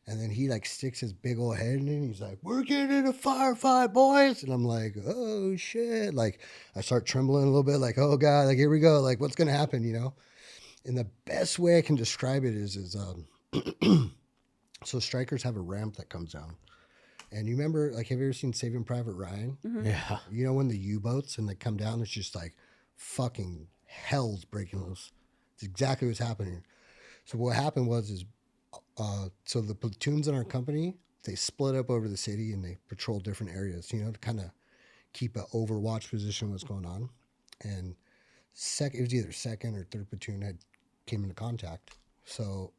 and then he like sticks his big old head in it, and he's like, "We're getting in a firefight, boys," and I'm like, "Oh shit!" Like I start trembling a little bit, like, "Oh god, like here we go, like what's gonna happen," you know? And the best way I can describe it is so strikers have a ramp that comes down. And you remember, like, have you ever seen Saving Private Ryan? Mm-hmm. Yeah. You know when the U-boats and they come down, it's just like fucking hell's breaking loose. It's exactly what's happening. So what happened was so the platoons in our company, they split up over the city and they patrol different areas, you know, to kind of keep an overwatch position what's going on. And it was either second or third platoon came into contact. So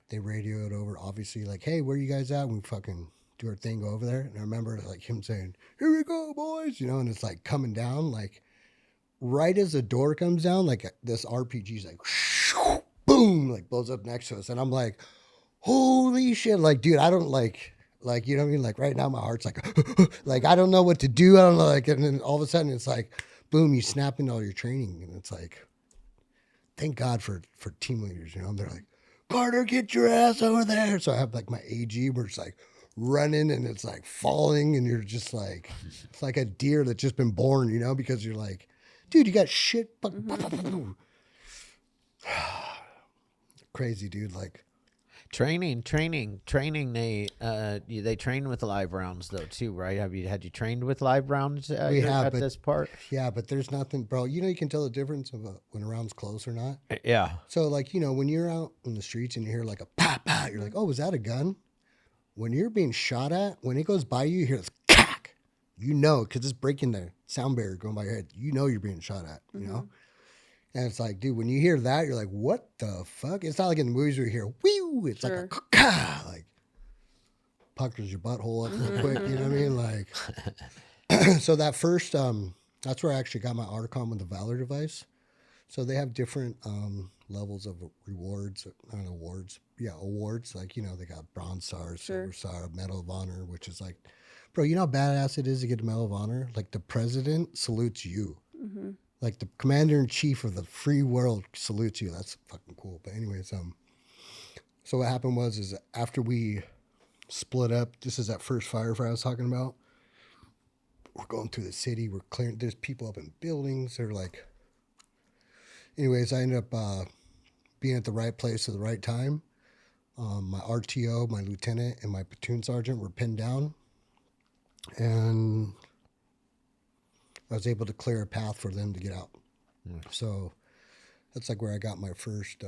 they radioed over, obviously, like, "Hey, where you guys at?" And we fucking do our thing, go over there. And I remember like him saying, "Here we go, boys," you know, and it's like coming down, like right as the door comes down, like this RPG's like, boom, like blows up next to us. And I'm like, holy shit. Like, dude, I don't like, you know what I mean? Like right now my heart's like, like, I don't know what to do. I don't know. Like, and then all of a sudden it's like, boom, you snap into all your training. And it's like, thank God for team leaders, you know, and they're like, "Carter, get your ass over there." So I have like my AG, we're just like running and it's like falling, and you're just like, it's like a deer that's just been born, you know, because you're like, dude, you got shit. Crazy, dude. Like Training. They train with live rounds though too, right? Had you trained with live rounds at this part? Yeah, but there's nothing, bro. You know, you can tell the difference of when a round's close or not. Yeah. So like, you know, when you're out in the streets and you hear like a pop, pop, you're like, "Oh, was that a gun?" When you're being shot at, when it goes by you, you hear this cack. You know, because it's breaking the sound barrier going by your head. You know you're being shot at, you know? And it's like, dude, when you hear that, you're like, what the fuck? It's not like in the movies where you hear, whew, it's like a caw, like puckers your butthole up real quick, you know what I mean? Like, so that first, that's where I actually got my ARCOM with the Valor device. So they have different levels of rewards, not awards. Yeah, awards. Like, you know, they got Bronze Star, Silver Star, Medal of Honor, which is like, bro, you know how badass it is to get a Medal of Honor? Like the president salutes you. Mm-hmm. Like the commander-in-chief of the free world salutes you. That's fucking cool. But anyways, so what happened is after we split up, this is that first firefight I was talking about. We're going through the city. We're clearing. There's people up in buildings. They're like, anyways, I ended up being at the right place at the right time. My RTO, my lieutenant, and my platoon sergeant were pinned down. And I was able to clear a path for them to get out. So that's like where I got my first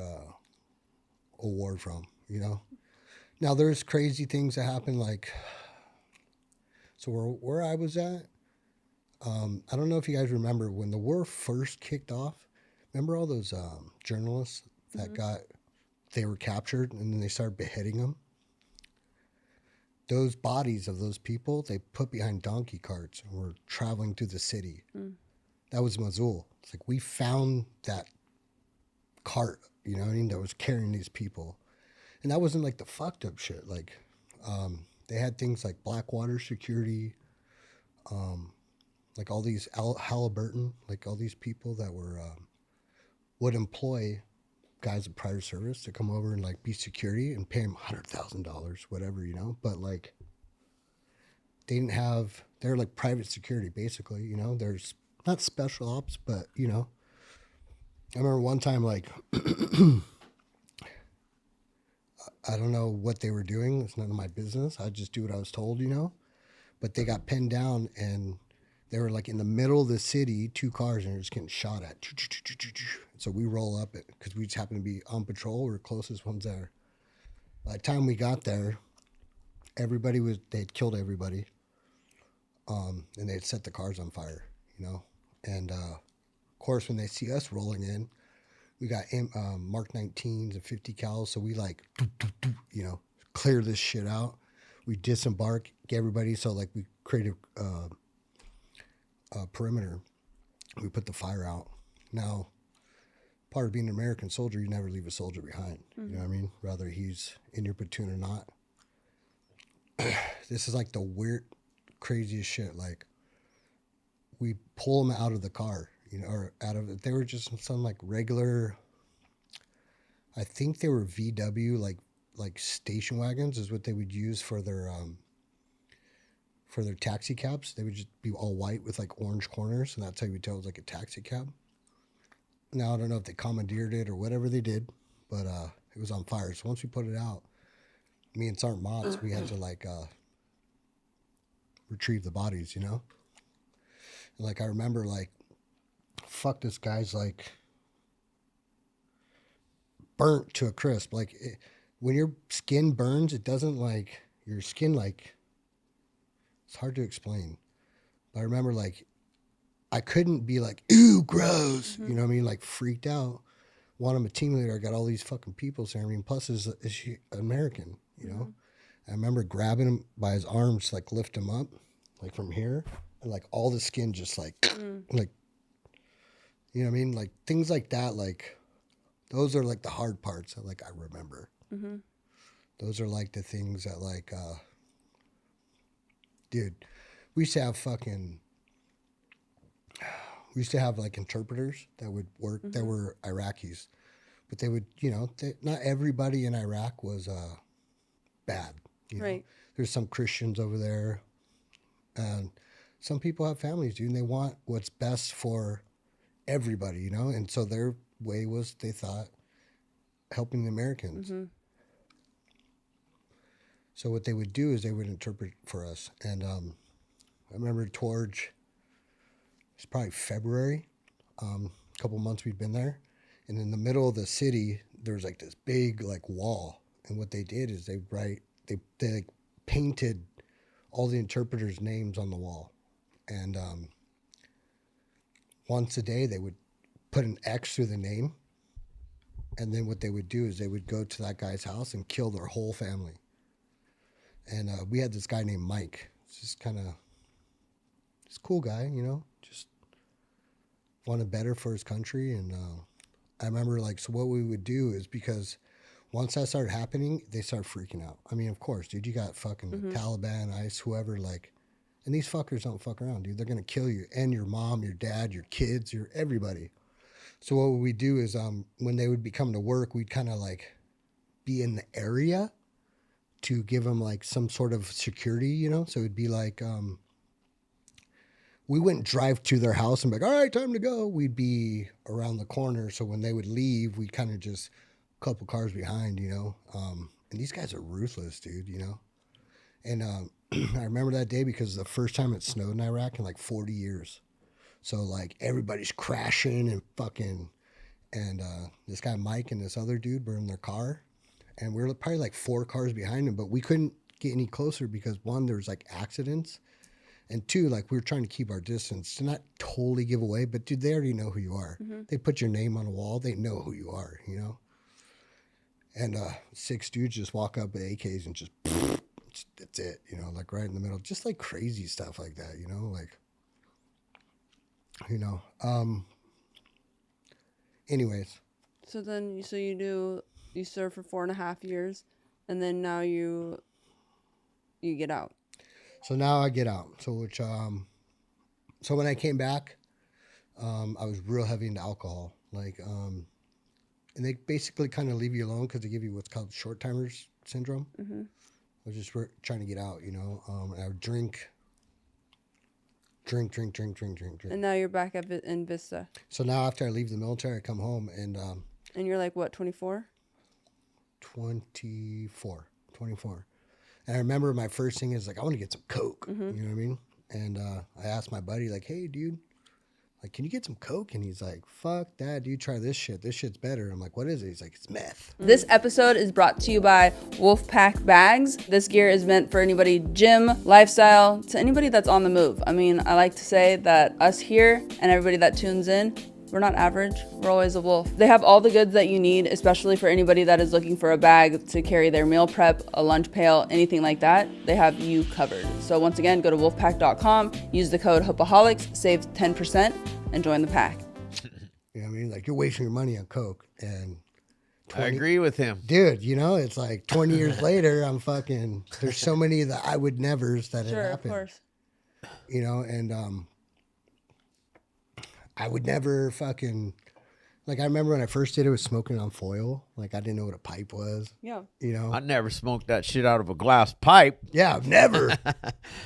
award from, you know. Now there's crazy things that happen, like, so where I was at, I don't know if you guys remember when the war first kicked off. Remember all those journalists that they were captured and then they started beheading them? Those bodies of those people, they put behind donkey carts and were traveling through the city. That was Mosul. It's like we found that cart, you know what I mean, that was carrying these people. And that wasn't like the fucked up shit. Like they had things like Blackwater security, like all these Halliburton, like all these people that were would employ guys in prior service to come over and like be security and pay them $100,000, whatever, you know. But like they're like private security basically, you know. There's not special ops, but you know, I remember one time like I don't know what they were doing. It's none of my business. I just do what I was told, you know. But they got pinned down and they were like in the middle of the city, two cars, and they're just getting shot at. So we roll up it because we just happen to be on patrol. We're the closest ones there. By the time we got there, they'd killed everybody. And they'd set the cars on fire, you know. And of course, when they see us rolling in, We got Mark 19s and 50 cals. So we like, you know, clear this shit out. We disembark, get everybody. So like we create a perimeter. We put the fire out. Now, part of being an American soldier, you never leave a soldier behind. You know what I mean? Whether he's in your platoon or not. This is like the weird, craziest shit. Like, we pull them out of the car, you know, or out of it. They were just some like regular, I think they were VW, like station wagons is what they would use for their taxi cabs. They would just be all white with like orange corners, and that's how you would tell it was like a taxi cab. Now, I don't know if they commandeered it or whatever they did, but it was on fire. So once we put it out, me and Sergeant Motts, we had to like retrieve the bodies, you know? And like I remember like, fuck, this guy's like burnt to a crisp. Like when your skin burns, it doesn't like, your skin like, it's hard to explain. But I remember like, I couldn't be like, ew, gross. You know what I mean? Like freaked out. While I'm a team leader, I got all these fucking people saying, I mean, plus is she American, you know? I remember grabbing him by his arms, to, like lift him up, like from here. And like all the skin just like, like, you know what I mean? Like things like that, like those are like the hard parts that like I remember. Those are like the things that like, dude, we used to have like interpreters that would work that were Iraqis, but they would, you know, not everybody in Iraq was bad. You know? Right. There's some Christians over there, and some people have families, dude, and they want what's best for everybody, you know? And so their way was, they thought, helping the Americans. So what they would do is they would interpret for us. And I remember towards, it's probably February, a couple months we'd been there. And in the middle of the city, there was like this big like wall. And what they did is they like painted all the interpreters' names on the wall. And once a day, they would put an X through the name. And then what they would do is they would go to that guy's house and kill their whole family. And we had this guy named Mike. It's just kind of, he's a cool guy, you know, just wanted better for his country. And I remember, like, so what we would do is, because once that started happening, they started freaking out. I mean, of course, dude, you got fucking Taliban, ICE, whoever, like, and these fuckers don't fuck around, dude. They're going to kill you and your mom, your dad, your kids, your everybody. So what we do is when they would be coming to work, we'd kind of like be in the area to give them like some sort of security, you know? So it'd be like, we wouldn't drive to their house and be like, all right, time to go. We'd be around the corner. So when they would leave, we'd kind of just a couple cars behind, you know? And these guys are ruthless, dude, you know? And I remember that day because the first time it snowed in Iraq in like 40 years. So like everybody's crashing and fucking, and this guy Mike and this other dude were in their car. And we were probably like 4 cars behind him, but we couldn't get any closer because one, there was like accidents. And two, like we were trying to keep our distance to not totally give away, but dude, they already know who you are. They put your name on a wall. They know who you are, you know? And 6 dudes just walk up with AKs and just, that's it, you know, like right in the middle. Just like crazy stuff like that, you know? Like, you know, anyways. So then, you serve for 4.5 years, and then now you get out. So now I get out. So so when I came back, I was real heavy into alcohol. Like, and they basically kind of leave you alone because they give you what's called short timers syndrome. I was just trying to get out, you know. And I would drink. And now you're back up in Vista. So now after I leave the military, I come home and you're like, what, 24? 24. And I remember my first thing is like, I want to get some Coke. You know what I mean? And I asked my buddy, like, hey, dude, like, can you get some Coke? And he's like, fuck that, dude, try this shit. This shit's better. I'm like, what is it? He's like, it's meth. This episode is brought to you by Wolfpack Bags. This gear is meant for anybody gym, lifestyle, to anybody that's on the move. I mean, I like to say that us here and everybody that tunes in, We're not average. We're always a wolf. They have all the goods that you need, especially for anybody that is looking for a bag to carry their meal prep, a lunch pail, anything like that. They have you covered. So once again, go to wolfpack.com, use the code Hopeaholics, save 10%, and join the pack. You know what I mean? Like, you're wasting your money on Coke. And I agree with him. Dude, you know, it's like 20 years later, there's so many of the I would nevers that had happened. Sure, of course. You know, and I would never like, I remember when I first did it, was smoking on foil. Like, I didn't know what a pipe was. Yeah. You know? I never smoked that shit out of a glass pipe. Yeah, never.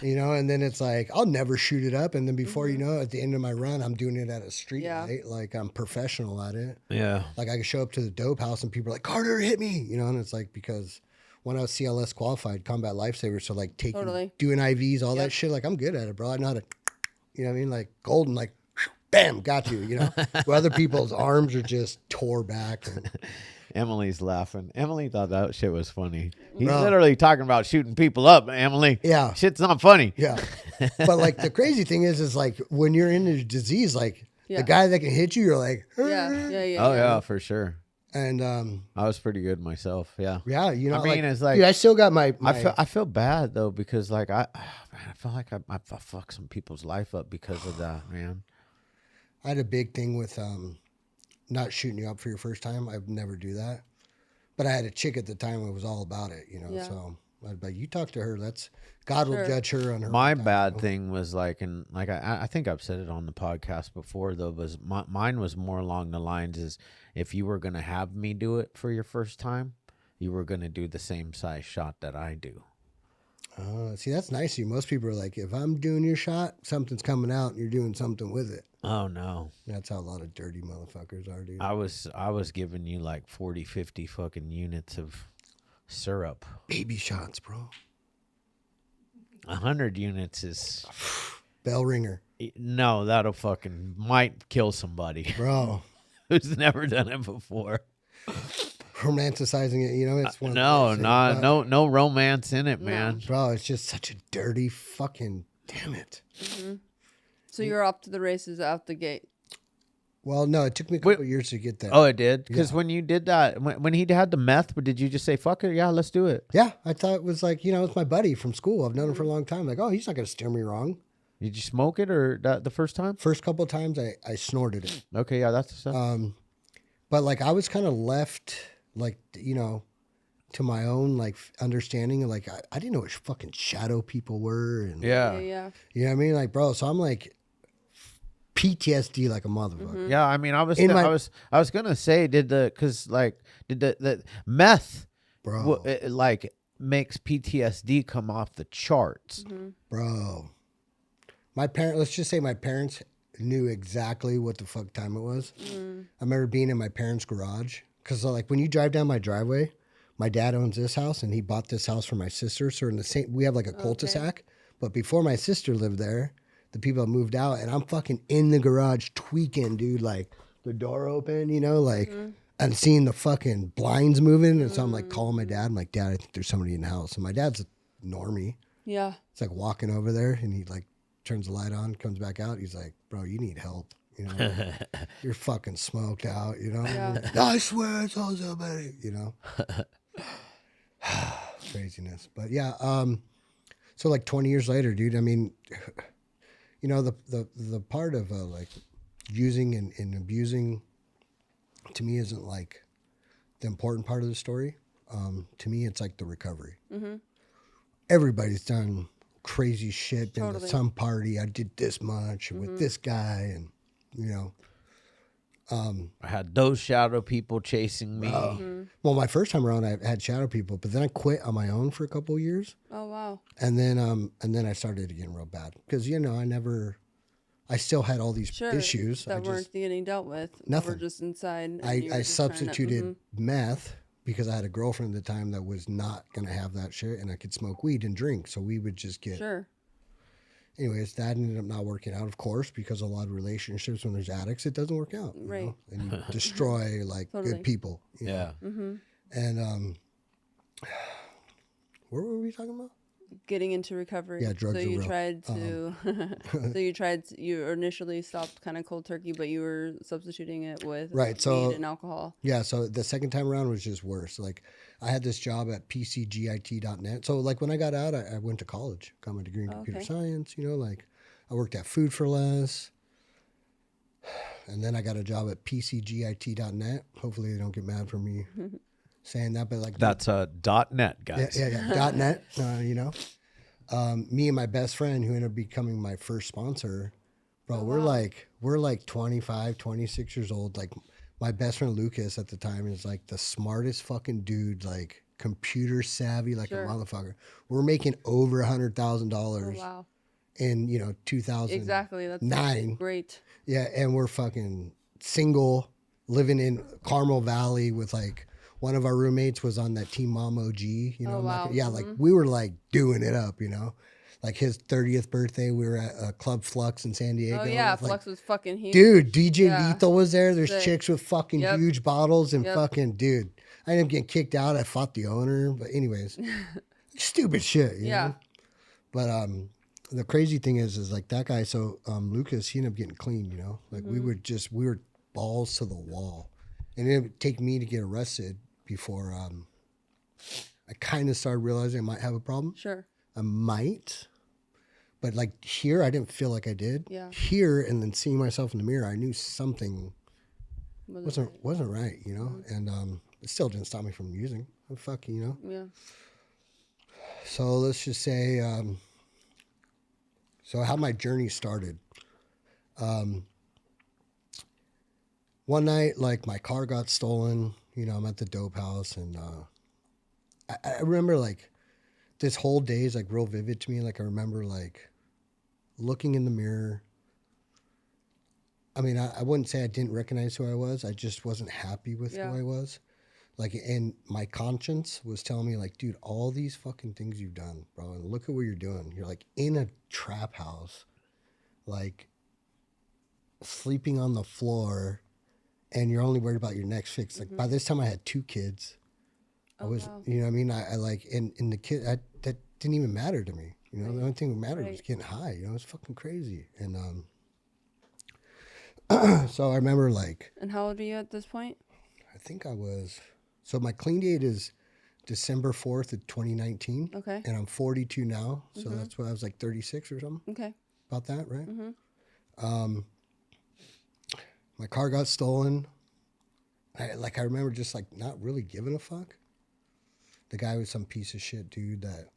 You know, and then it's like, I'll never shoot it up. And then before you know it, at the end of my run, I'm doing it at a street light. Like, I'm professional at it. Yeah. Like, I can show up to the dope house and people are like, Carter, hit me. You know, and it's like, because when I was CLS qualified, combat lifesaver, so like doing IVs, all that shit, like, I'm good at it, bro. I know how to, you know what I mean? Like, golden, like, bam, got you, you know? Where other people's arms are just tore back. And... Emily's laughing. Emily thought that shit was funny. He's literally talking about shooting people up, Emily. Yeah. Shit's not funny. Yeah. But, like, the crazy thing is like, when you're in a disease, like, the guy that can hit you, you're like... Oh, yeah, for sure. And I was pretty good myself. Yeah. Yeah, you know, I mean, it's like, dude, I still got my I feel bad though, because like I feel like I fucked some people's life up because of that, man. I had a big thing with not shooting you up for your first time. I would never do that. But I had a chick at the time who was all about it, you know. Yeah. So I'd be like, you talk to her. That's God will judge her on her. My bad thing was like, and like I think I've said it on the podcast before though, was mine was more along the lines is, if you were gonna have me do it for your first time, you were gonna do the same size shot that I do. See, that's nice of you. Most people are like, if I'm doing your shot, something's coming out and you're doing something with it. Oh, no. That's how a lot of dirty motherfuckers are, dude. I was giving you like 40, 50 fucking units of syrup. Baby shots, bro. 100 units is... Bell ringer. No, that'll fucking might kill somebody. Bro. Who's never done it before. Romanticizing it, you know, it's one no romance in it, man. Bro, it's just such a dirty fucking damn it. Mm-hmm. So you're off to the races out the gate. Well, no, it took me a couple years to get there. Oh, it did? Because when you did that, when he had the meth, did you just say, fuck it, yeah, let's do it? Yeah, I thought it was like, you know, it's my buddy from school. I've known him for a long time. Like, oh, he's not going to steer me wrong. Did you smoke it or the first time? First couple of times, I snorted it. Okay, yeah, that's the stuff. But, like, I was kind of left, like, you know, to my own, like, understanding. And, like, I didn't know what fucking shadow people were. And, yeah. You know what I mean? Like, bro, so I'm, like, PTSD like a motherfucker. Mm-hmm. Yeah, I mean, I was gonna say, did the meth, bro, it, like, makes PTSD come off the charts, bro. Let's just say my parents knew exactly what the fuck time it was. I remember being in my parents' garage because, like, when you drive down my driveway, my dad owns this house and he bought this house for my sister. So in the same, we have like a cul-de-sac, but before my sister lived there, the people have moved out, and I'm fucking in the garage tweaking, dude, like the door open, you know, like, and seeing the fucking blinds moving. And so I'm like calling my dad. I'm like, Dad, I think there's somebody in the house. And my dad's a normie. Yeah. It's like walking over there, and he like turns the light on, comes back out. He's like, bro, you need help. You know, you're fucking smoked out, you know? Yeah. I swear I told somebody, you know? Craziness. But yeah, so like 20 years later, dude, I mean, you know, the part of like using and abusing to me isn't like the important part of the story. To me, it's like the recovery. Everybody's done crazy shit. Been to some party. I did this much with this guy, and you know, I had those shadow people chasing me. Well, my first time around, I had shadow people, but then I quit on my own for a couple of years. Oh wow! And then I started getting real bad because, you know, I still had all these issues that weren't getting dealt with. Nothing. Were just inside. I substituted meth because I had a girlfriend at the time that was not gonna have that shit, and I could smoke weed and drink, so we would just get. Anyways, that ended up not working out, of course, because a lot of relationships, when there's addicts, it doesn't work out. You know? And you destroy, like, good people. You know? And, where were we talking about? getting into recovery. Yeah, drugs so are you real. tried to you initially stopped kind of cold turkey, but you were substituting it with Right, so weed and alcohol. Yeah, so the second time around was just worse. Like, I had this job at pcgit.net. So, like, when I got out, I went to college, got my degree in computer science. You know, like, I worked at Food for Less, and then I got a job at pcgit.net. Hopefully, they don't get mad for me saying that, but like that's .net, guys. Yeah. .net. You know, me and my best friend, who ended up becoming my first sponsor, bro. We're like 25, 26 years old. Like, my best friend Lucas at the time is like the smartest fucking dude, like computer savvy, like a motherfucker. We're making over $100,000. Wow. In 2009. Exactly. That's great. Yeah, and we're fucking single, living in Carmel Valley with like. One of our roommates was on that Team Mom OG, you know. Wow. Like we were like doing it up, you know. Like his 30th birthday, we were at Club Flux in San Diego. Oh yeah, Flux was fucking huge. Dude, DJ Lethal was there. There's chicks with fucking huge bottles and fucking dude. I ended up getting kicked out. I fought the owner, but anyways, stupid shit, you know. But the crazy thing is like that guy. So Lucas, he ended up getting clean, you know. Like we were balls to the wall, and it would take me to get arrested before I kind of started realizing I might have a problem. Sure. I might. But like here, I didn't feel like I did. Yeah. Here, and then seeing myself in the mirror, I knew something wasn't right, you know? And it still didn't stop me from using. Fuck, you know? Yeah. So let's just say, so how my journey started. One night, like my car got stolen. You know, I'm at the dope house, and I remember like this whole day is like real vivid to me. Like I remember like looking in the mirror. I mean, I wouldn't say I didn't recognize who I was. I just wasn't happy with who I was. Like, and my conscience was telling me like, dude, all these fucking things you've done, bro, and look at what you're doing. You're like in a trap house, like sleeping on the floor. And you're only worried about your next fix. Like by this time, I had 2 kids. I was, you know what I mean? I like, and the kid, that didn't even matter to me. You know, the only thing that mattered was getting high. You know, it's fucking crazy. And so I remember like. And how old are you at this point? I think I was. So my clean date is December 4th of 2019. Okay. And I'm 42 now. So that's why I was like 36 or something. Okay. About that, right? My car got stolen. I remember just like not really giving a fuck. The guy was some piece of shit dude that,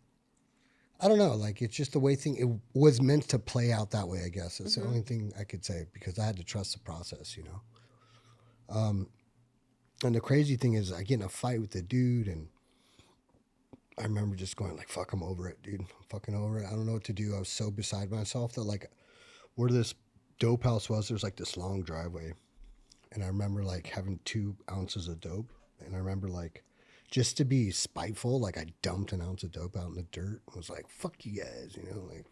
I don't know, like it's just the way it was meant to play out that way, I guess. It's the only thing I could say because I had to trust the process, you know. And the crazy thing is I get in a fight with the dude, and I remember just going like, fuck, I'm over it, dude. I'm fucking over it. I don't know what to do. I was so beside myself that like where this dope house was, there's like this long driveway, and I remember like having 2 ounces of dope, and I remember like just to be spiteful, like I dumped an ounce of dope out in the dirt. I was like, fuck you guys, you know, like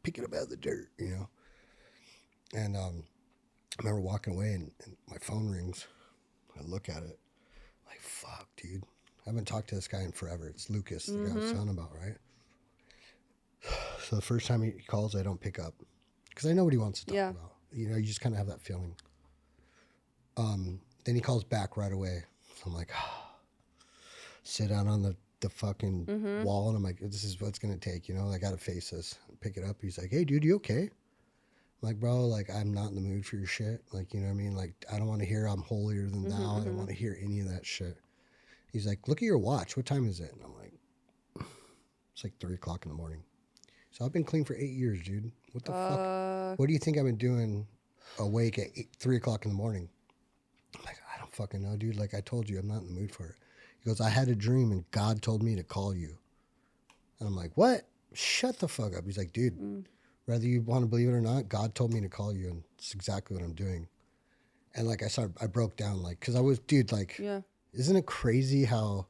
pick it up out of the dirt, you know. And I remember walking away, and my phone rings. I look at it like, fuck, dude, I haven't talked to this guy in forever. It's Lucas, the guy I was telling about, right? So the first time he calls, I don't pick up because I know what he wants to talk about. You know, you just kind of have that feeling. Then he calls back right away. So I'm like, sit down on the fucking wall, and I'm like, this is what's going to take, you know? I got to face this. Pick it up. He's like, hey, dude, you okay? I'm like, bro, like, I'm not in the mood for your shit. Like, you know what I mean? Like, I don't want to hear I'm holier than thou. I don't want to hear any of that shit. He's like, look at your watch. What time is it? And I'm like, it's like 3 o'clock in the morning. So I've been clean for 8 years, dude. What the fuck? What do you think I've been doing awake at 3 o'clock in the morning? I'm like, I don't fucking know, dude. Like I told you, I'm not in the mood for it. He goes, I had a dream and God told me to call you. And I'm like, what? Shut the fuck up. He's like, dude, whether you want to believe it or not, God told me to call you, and it's exactly what I'm doing. And like I broke down, like, because I was, dude, like, isn't it crazy how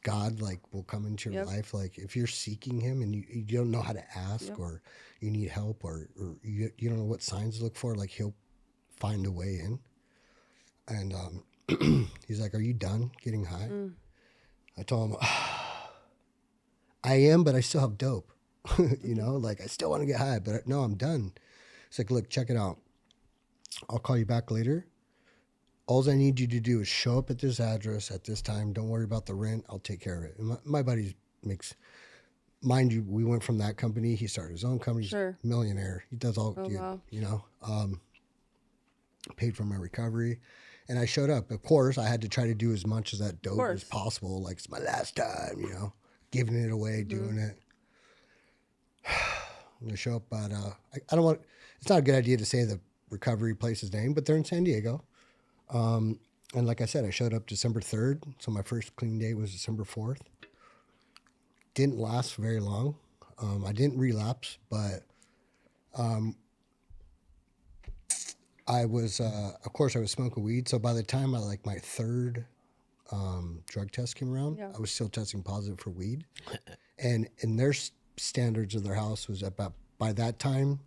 God like will come into your life, like if you're seeking him and you don't know how to ask or you need help or you don't know what signs to look for, like he'll find a way in. And he's like, are you done getting high? I told him, I am, but I still have dope. You know, like I still want to get high, but no, I'm done. It's like, look, check it out. I'll call you back later. All I need you to do is show up at this address at this time. Don't worry about the rent. I'll take care of it. And my buddy makes, mind you, we went from that company. He started his own company. Sure. He's a millionaire. He does all, Wow. you know, paid for my recovery. And I showed up. Of course, I had to try to do as much of that dope as possible. Like, it's my last time, you know, giving it away, doing it. I'm going to show up, but I don't want, it's not a good idea to say the recovery place's name, but they're in San Diego. And like I said, I showed up December 3rd. So my first clean day was December 4th. Didn't last very long. I didn't relapse, but I was, of course, I was smoking weed. So by the time my third drug test came around, I was still testing positive for weed. And in their standards of their house was about, by that time,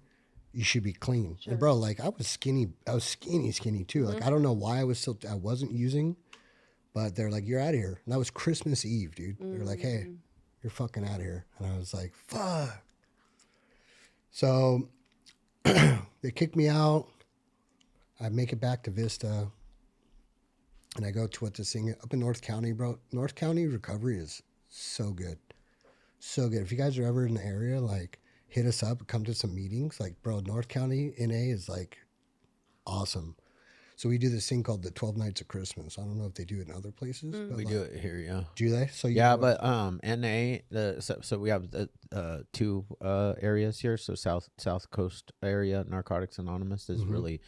you should be clean. Sure. And bro, like I was skinny too. Like I don't know why I wasn't using, but they're like, you're out of here. And that was Christmas Eve, dude. They're like, hey, you're fucking out of here. And I was like, fuck. So they kicked me out. I make it back to Vista. And I go to this thing up in North County, bro. North County recovery is so good. So good. If you guys are ever in the area, like, hit us up, come to some meetings. Like, bro, North County NA is like awesome. So we do this thing called the 12 Nights of Christmas. I don't know if they do it in other places. But we do it here, yeah. Do they? So yeah, but NA, so we have two areas here. So South Coast area, Narcotics Anonymous is really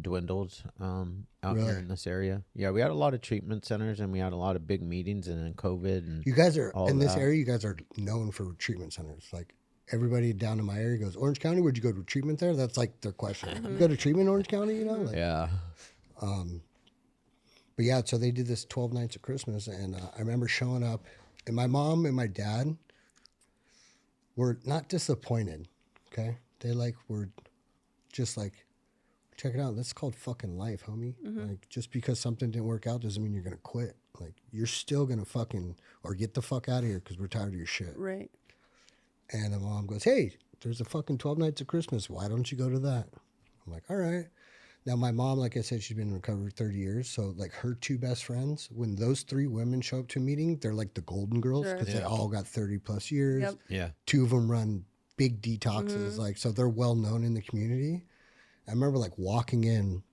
dwindled out here in this area. Yeah, we had a lot of treatment centers and we had a lot of big meetings, and then COVID. And you guys are in this area. You guys are known for treatment centers, like. Everybody down in my area goes, Orange County, would you go to treatment there? That's like their question. You go to treatment in Orange County, you know? Like, yeah. But yeah, so they did this 12 Nights of Christmas, and I remember showing up, and my mom and my dad were not disappointed, okay? They were just like, check it out. That's called fucking life, homie. Like, just because something didn't work out doesn't mean you're going to quit. Like, you're still going to or get the fuck out of here because we're tired of your shit. Right. And the mom goes, hey, there's a fucking 12 Nights of Christmas. Why don't you go to that? I'm like, all right. Now, my mom, like I said, she's been in recovery 30 years. So, like, her two best friends, when those three women show up to a meeting, they're like the golden girls because they all got 30 plus years. Yep. Yeah. Two of them run big detoxes. Like, so they're well known in the community. I remember, like, walking in,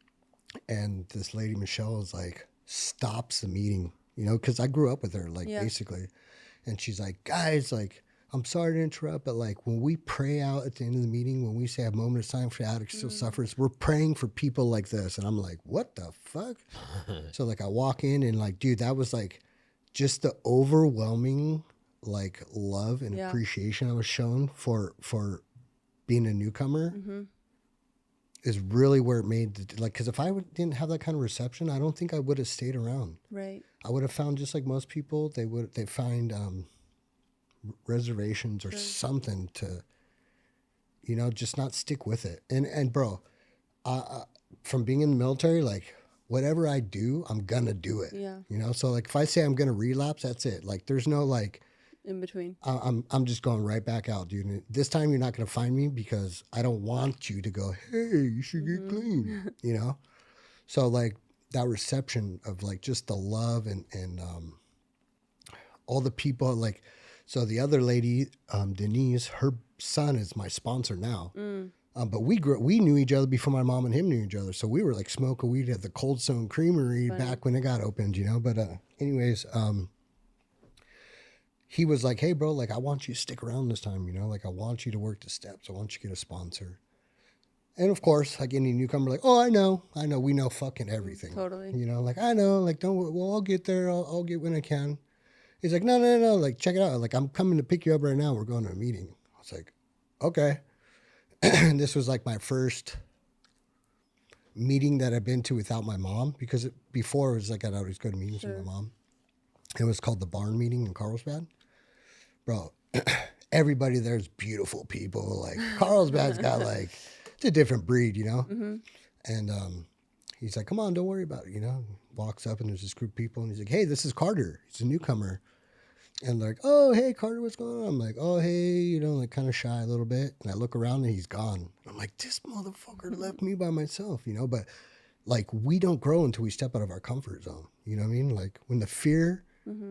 and this lady, Michelle, is like, stops the meeting, you know, because I grew up with her, like, basically. And she's like, guys, like, I'm sorry to interrupt, but like when we pray out at the end of the meeting, when we say a moment of silence for addicts still suffers, we're praying for people like this. And I'm like, what the fuck? So like I walk in and like, dude, that was like just the overwhelming like love and appreciation I was shown for being a newcomer is really where it made like, because if I didn't have that kind of reception, I don't think I would have stayed around. Right. I would have found, just like most people, they find reservations or something to, you know, just not stick with it. And bro, from being in the military, like whatever I do, I'm gonna do it. Yeah. You know, so like if I say I'm gonna relapse, that's it. Like there's no like in between. I'm just going right back out, dude. And this time you're not gonna find me because I don't want you to go, hey, you should get clean. You know? So like that reception of like just the love and all the people, like, so the other lady, Denise, her son is my sponsor now. But we knew each other before my mom and him knew each other. So we were like smoking weed at the Cold Stone Creamery back when it got opened, you know? But anyways, he was like, hey, bro, like, I want you to stick around this time, you know? Like, I want you to work the steps. I want you to get a sponsor. And, of course, like any newcomer, like, oh, I know. We know fucking everything. Totally. You know, like, I know. Like, I'll get there. I'll get when I can. He's like, no. Like, check it out. Like, I'm coming to pick you up right now. We're going to a meeting. I was like, okay. And this was, like, my first meeting that I've been to without my mom. Because before, it was like I'd always go to meetings with my mom. It was called the Barn Meeting in Carlsbad. Bro, everybody there's beautiful people. Like, Carlsbad's got, like, it's a different breed, you know? And he's like, come on, don't worry about it, you know? Walks up, and there's this group of people, and he's like, hey, this is Carter. He's a newcomer. And like, oh, hey, Carter, what's going on? I'm like, oh, hey, you know, like kind of shy a little bit. And I look around and he's gone. I'm like, this motherfucker left me by myself, you know? But like, we don't grow until we step out of our comfort zone. You know what I mean? Like when the fear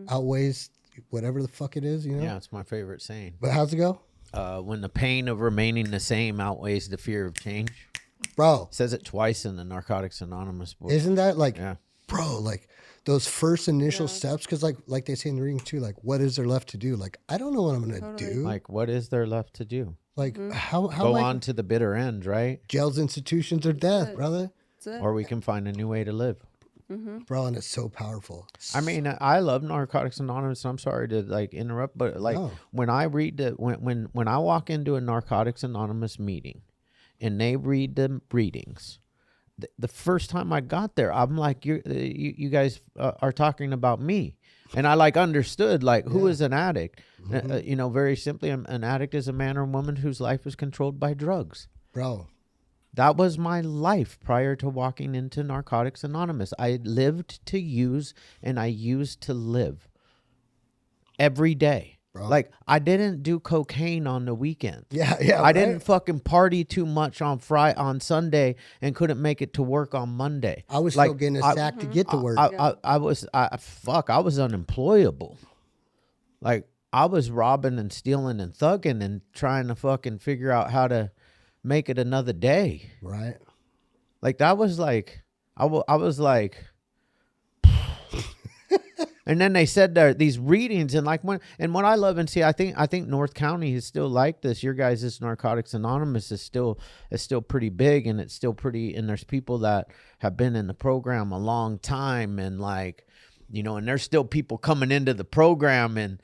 outweighs whatever the fuck it is, you know? Yeah, it's my favorite saying. But how's it go? When the pain of remaining the same outweighs the fear of change. Bro. It says it twice in the Narcotics Anonymous book. Isn't that like, yeah. Bro, like those first initial steps? Because like they say in the readings too, like, what is there left to do? Like, I don't know what I'm going to do. Like, what is there left to do? Like, how go on to the bitter end, right? Jails, institutions, or death, brother. Or we can find a new way to live. Bro, and it's so powerful. I mean, I love Narcotics Anonymous. I'm sorry to like interrupt, but like when I read when I walk into a Narcotics Anonymous meeting and they read the readings, the first time I got there, I'm like, you guys are talking about me. And I like understood like who is an addict? You know, very simply, an addict is a man or woman whose life is controlled by drugs. Bro. That was my life prior to walking into Narcotics Anonymous. I lived to use and I used to live every day. Bro. Like, I didn't do cocaine on the weekend. Yeah. I didn't fucking party too much on Sunday and couldn't make it to work on Monday. I was still getting a sack to get to work. I was unemployable. Like, I was robbing and stealing and thugging and trying to fucking figure out how to make it another day. Right. Like, that was like, I was like, and then they said there these readings and like what I love and see, I think North County is still like this. Your guys' Narcotics Anonymous is still pretty big, and it's still pretty, and there's people that have been in the program a long time, and like, you know, and there's still people coming into the program, and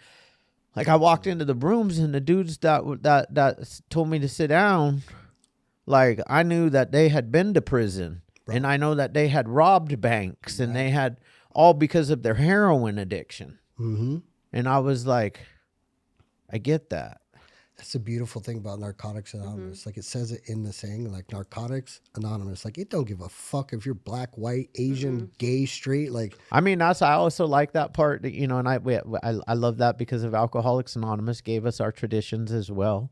like I walked into the rooms and the dudes that told me to sit down, like I knew that they had been to prison, and I know that they had robbed banks, and they had all because of their heroin addiction. Mm-hmm. And I was like, I get that. That's the beautiful thing about Narcotics Anonymous. Like it says it in the saying, like Narcotics Anonymous. Like it don't give a fuck if you're black, white, Asian, gay, straight. Like I mean, I also like that part, you know, and I love that because of Alcoholics Anonymous gave us our traditions as well.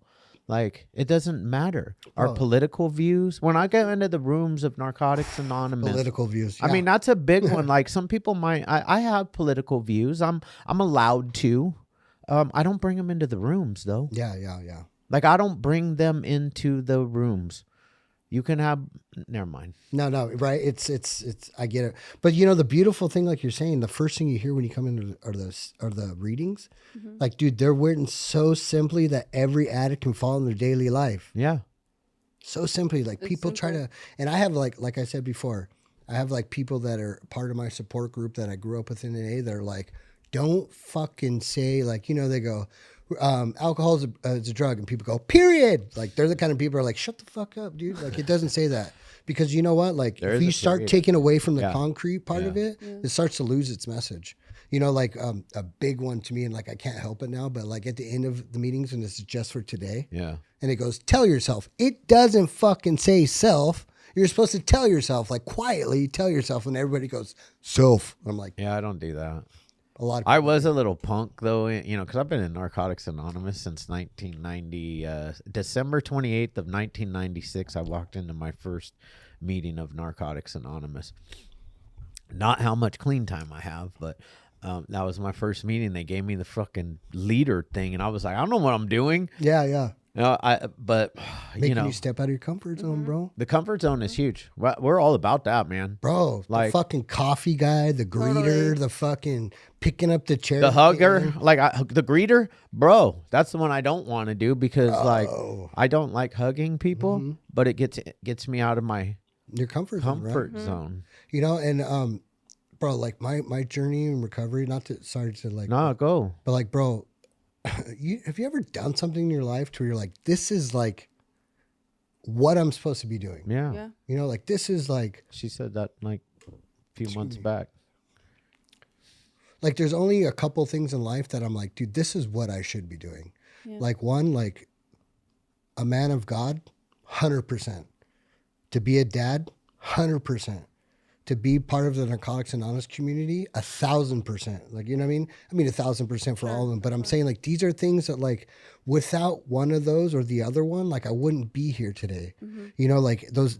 Like, it doesn't matter. Our political views. When I go into the rooms of Narcotics Anonymous. Political views. Yeah. I mean, that's a big one. Like, some people might. I have political views. I'm allowed to. I don't bring them into the rooms, though. Yeah. Like, I don't bring them into the rooms. You can have. Never mind. No, right? It's. I get it. But you know, the beautiful thing, like you're saying, the first thing you hear when you come into are the readings. Like, dude, they're written so simply that every addict can follow in their daily life. Yeah. So simply, like it's people simple. Try to, and I have like I said before, I have like people that are part of my support group that I grew up with in AA. They're like, don't fucking say like, you know, they go. Alcohol is a drug, and people go, period. Like they're the kind of people who are like, shut the fuck up, dude. Like it doesn't say that, because you know what? Like if you start taking away from the concrete part of it, it starts to lose its message. You know, like a big one to me, and like I can't help it now, but like at the end of the meetings, and this is just for today. Yeah. And it goes, tell yourself. It doesn't fucking say self. You're supposed to tell yourself, like quietly tell yourself, and everybody goes, self. I'm like, yeah, I don't do that. A lot of I was a little punk though, you know, because I've been in Narcotics Anonymous since 1990. December 28th of 1996, I walked into my first meeting of Narcotics Anonymous. Not how much clean time I have, but that was my first meeting. They gave me the fucking leader thing, and I was like, I don't know what I'm doing. Yeah. No, but making you step out of your comfort zone, bro. The comfort zone is huge. We're all about that, man. Bro, like the fucking coffee guy, the greeter, the fucking picking up the chair, the hugger, like the greeter, bro. That's the one I don't want to do because like I don't like hugging people, but it gets me out of my comfort zone. You know, and bro, like my journey in recovery. Sorry to like, no, go, but like, bro. Have you ever done something in your life to where you're like, this is like what I'm supposed to be doing? Yeah. You know, like this is like. She said that like a few months back. Like there's only a couple things in life that I'm like, dude, this is what I should be doing. Yeah. Like one, like a man of God, 100%. To be a dad, 100%. to be part of the Narcotics Anonymous community, 1,000%. Like, you know what I mean? I mean, 1,000% for all of them. But I'm saying, like, these are things that, like, without one of those or the other one, like, I wouldn't be here today. You know, like those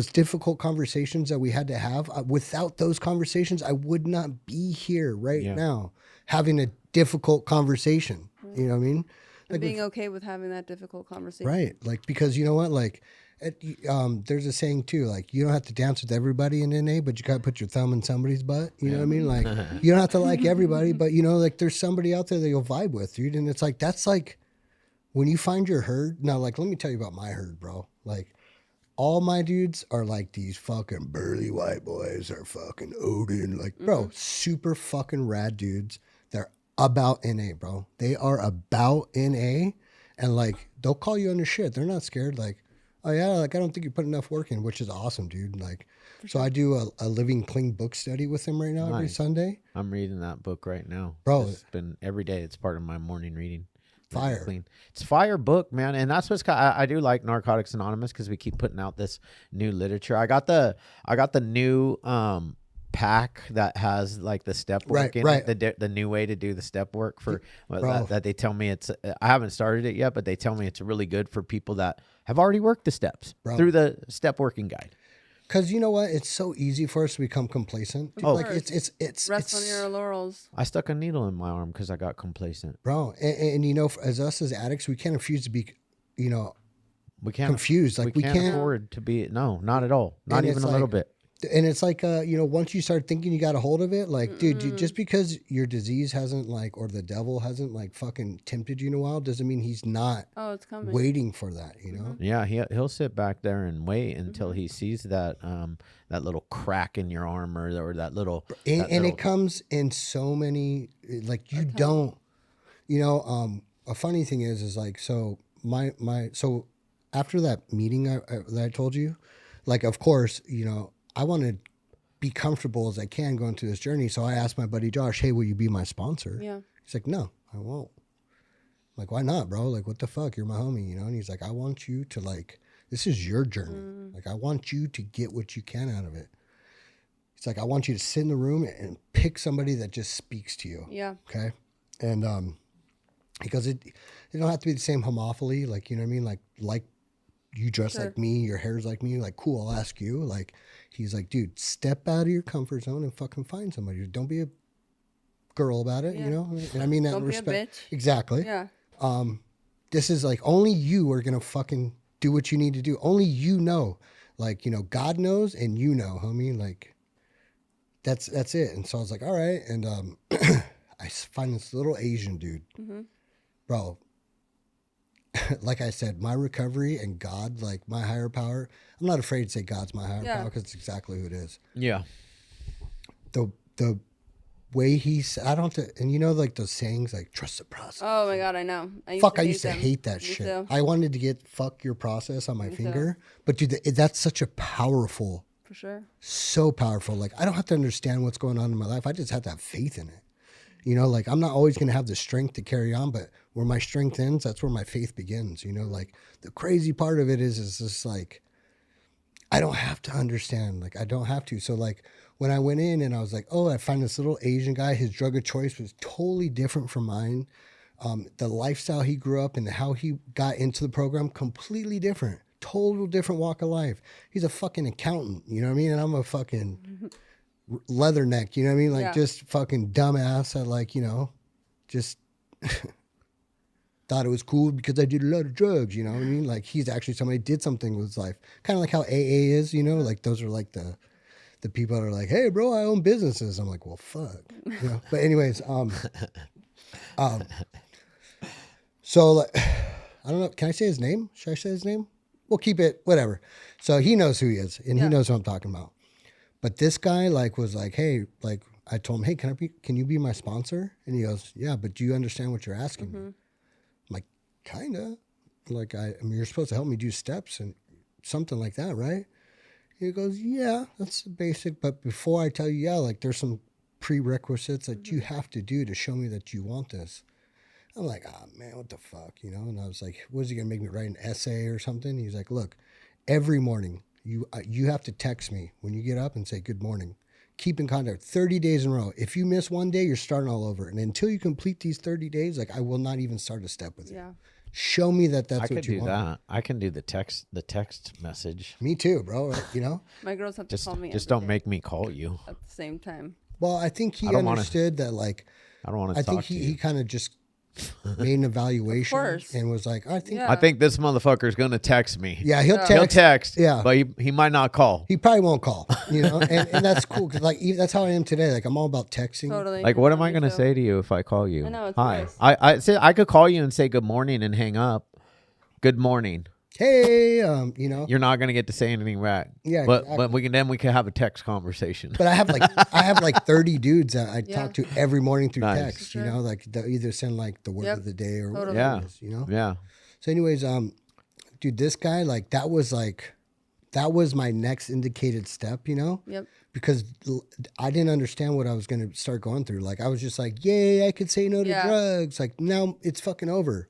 difficult conversations that we had to have. Without those conversations, I would not be here right now having a difficult conversation. You know what I mean? Like, being okay with having that difficult conversation. right. Like, because you know what? Like, there's a saying too, like, you don't have to dance with everybody in NA, but you got to put your thumb in somebody's butt. You know what I mean? Like, you don't have to like everybody, but you know, like, there's somebody out there that you'll vibe with, dude. And it's like, that's like when you find your herd. Now, like, let me tell you about my herd, bro. Like, all my dudes are like these fucking burly white boys are fucking Odin. Like, bro, super fucking rad dudes. They're about NA, bro. They are about NA. And like, they'll call you on your shit. They're not scared. Like, oh yeah, like, I don't think you put enough work in, which is awesome, dude. Like, so I do a living clean book study with him right now every Sunday. I'm reading that book right now, bro. It's been every day. It's part of my morning reading. Fire. Clean. It's fire book, man. And that's what's I do like Narcotics Anonymous because we keep putting out this new literature. I got the new pack that has like the step work in it, the new way to do the step work for that they tell me it's. I haven't started it yet, but they tell me it's really good for people that have already worked the steps through the step working guide. Because you know what, it's so easy for us to become complacent. Dude, like it's rest on your laurels. I stuck a needle in my arm because I got complacent, bro. And you know, as us as addicts, we can't refuse to be, you know, we can't confused. Like we can't afford to be. No, not at all. Not even a little bit. And it's like, you know, once you start thinking you got a hold of it, like, dude, just because your disease hasn't like, or the devil hasn't like fucking tempted you in a while, doesn't mean he's not it's coming. waiting for that, you know? Yeah, he'll sit back there and wait until he sees that that little crack in your arm or that little. And it comes in so many, like you don't, you know, a funny thing is like, so so after that meeting that I told you, like, of course, you know, I want to be comfortable as I can going through this journey. So I asked my buddy Josh, hey, will you be my sponsor? Yeah. He's like, no, I won't. I'm like, why not, bro? Like, what the fuck? You're my homie, you know? And he's like, I want you to, like, this is your journey. Like, I want you to get what you can out of it. It's like, I want you to sit in the room and pick somebody that just speaks to you. Yeah. Okay. And because it don't have to be the same homophily, like, you know what I mean? Like you dress like me, your hair's like me, like, cool, I'll ask you. Like, he's like, dude, step out of your comfort zone and fucking find somebody. Don't be a girl about it, you know? And I mean that in respect. Don't be a bitch. Exactly. Yeah. This is like, only you are going to fucking do what you need to do. Only you know. Like, you know, God knows and you know, homie. Like, that's it. And so I was like, all right. And I find this little Asian dude. Bro, like I said, my recovery and God, like my higher power, I'm not afraid to say God's my higher power because it's exactly who it is. Yeah. The way I don't have to, and you know, like those sayings, like, trust the process. Oh my God, I know. I used to hate that shit. Too. I wanted to get fuck your process on my finger. But dude, that's such a powerful, for sure. So powerful. Like, I don't have to understand what's going on in my life. I just have to have faith in it. You know, like, I'm not always going to have the strength to carry on, but where my strength ends, that's where my faith begins. You know, like, the crazy part of it is just like, I don't have to understand. Like, I don't have to. So, like, when I went in and I was like, oh, I find this little Asian guy, his drug of choice was totally different from mine. The lifestyle he grew up and how he got into the program, completely different. Total different walk of life. He's a fucking accountant, you know what I mean? And I'm a fucking leatherneck, you know what I mean? Like, just fucking dumbass. I like, you know, just thought it was cool because I did a lot of drugs, you know what I mean? Like, he's actually somebody who did something with his life. Kind of like how AA is, you know? Like, those are like the people that are like, hey, bro, I own businesses. I'm like, well, fuck. You know? But anyways, so, like, I don't know. Can I say his name? Should I say his name? We'll keep it, whatever. So he knows who he is, and he knows who I'm talking about. But this guy, like, was like, hey, like, I told him, hey, can you be my sponsor? And he goes, yeah, but do you understand what you're asking me? I'm like, kind of. Like, I mean, you're supposed to help me do steps and something like that, right? He goes, yeah, that's basic. But before I tell you, yeah, like, there's some prerequisites that you have to do to show me that you want this. I'm like, oh, man, what the fuck, you know? And I was like, what is he going to make me write an essay or something? He's like, look, every morning, you have to text me when you get up and say good morning. Keep in contact 30 days in a row. If you miss one day, you're starting all over. And until you complete these 30 days, like I will not even start a step with you. Yeah. Show me that that's I what can you do want. that. I can do the text message. Me too, bro. Right? You know? My girls have to Just call me. just every don't day make me call you. at the same time. Well, I think he I don't wanna- understood that, like, I don't want to I talk think to you. he kind of just made an evaluation course. and was like, I think, Yeah. I think this motherfucker's gonna text me. yeah, he'll Yeah. text. He'll text. Yeah. But he might not call. He probably won't call, you know, and that's cool because like that's how I am today. Like I'm all about texting. Totally. Like, what am Me I gonna too. say to you if I call you? I know, it's Hi. nice. I say I could call you and say good morning and hang up. Good morning. Hey, you know, You're not gonna get to say anything back. Yeah, But exactly. we can have a text conversation. but I have like 30 dudes that I Yeah. talk to every morning through Nice. text. You Sure. know, like they'll either send like the word Yep. of the day or whatever Totally. Yeah. it is. You know. Yeah. So, anyways, dude, this guy that was my next indicated step. You know. Yep. Because I didn't understand what I was going to start going through. Like I was just like, yay, I could say no to Yeah. drugs. Like now it's fucking over.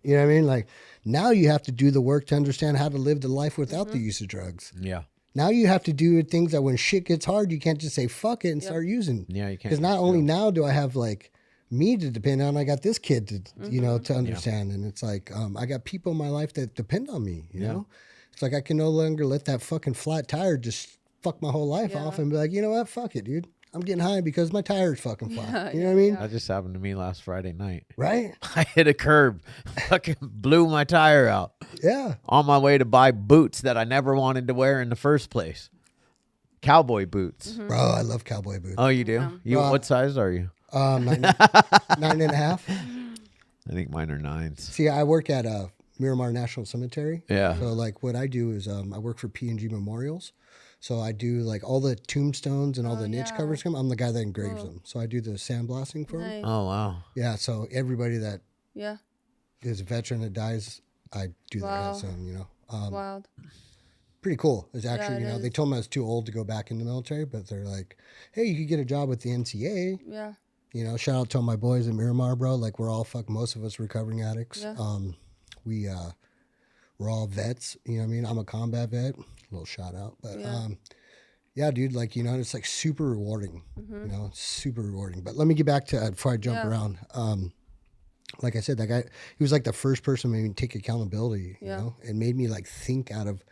You know what I mean? Like now you have to do the work to understand how to live the life without the use of drugs. Yeah. Now you have to do things that when shit gets hard, you can't just say fuck it and Yep. start using. Yeah. You can't. Because not only now do I have like me to depend on, I got this kid to, you know, Mm-hmm. to understand. And it's like, I got people in my life that depend on me, you Yeah. know? It's like I can no longer let that fucking flat tire just fuck my whole life Yeah. off and be like, you know what? Fuck it, dude. I'm getting high because my tire's fucking flat. Yeah, you know what I mean? That just happened to me last Friday night. Right? I hit a curb, fucking blew my tire out Yeah. on my way to buy boots that I never wanted to wear in the first place. Cowboy boots. Mm-hmm. Bro, I love cowboy boots. Oh, you do? You Well, what size are you? 9.5. I think mine are 9s. See, I work at Miramar National Cemetery. Yeah. So like what I do is I work for P&G Memorials. So I do like all the tombstones and all the niche yeah. covers come. I'm the guy that engraves them. So I do the sandblasting for them. Nice. Oh wow. Yeah. So everybody that Yeah. is a veteran that dies, I do the Wow. headstone, you know. Wild. Pretty cool. It's actually, it you know, they is. told me I was too old to go back in the military, but they're like, hey, you could get a job with the NCA. Yeah. You know, shout out to all my boys at Miramar, bro. Like we're all most of us recovering addicts. Yeah. We're all vets. You know what I mean? I'm a combat vet. Little shout out, but Yeah. yeah, dude. Like you know, it's like super rewarding. Mm-hmm. You know, it's super rewarding. But let me get back to before I jump Yeah. around. Like I said, that guy, he was like the first person to make me take accountability. You Yeah. know, and made me like think out of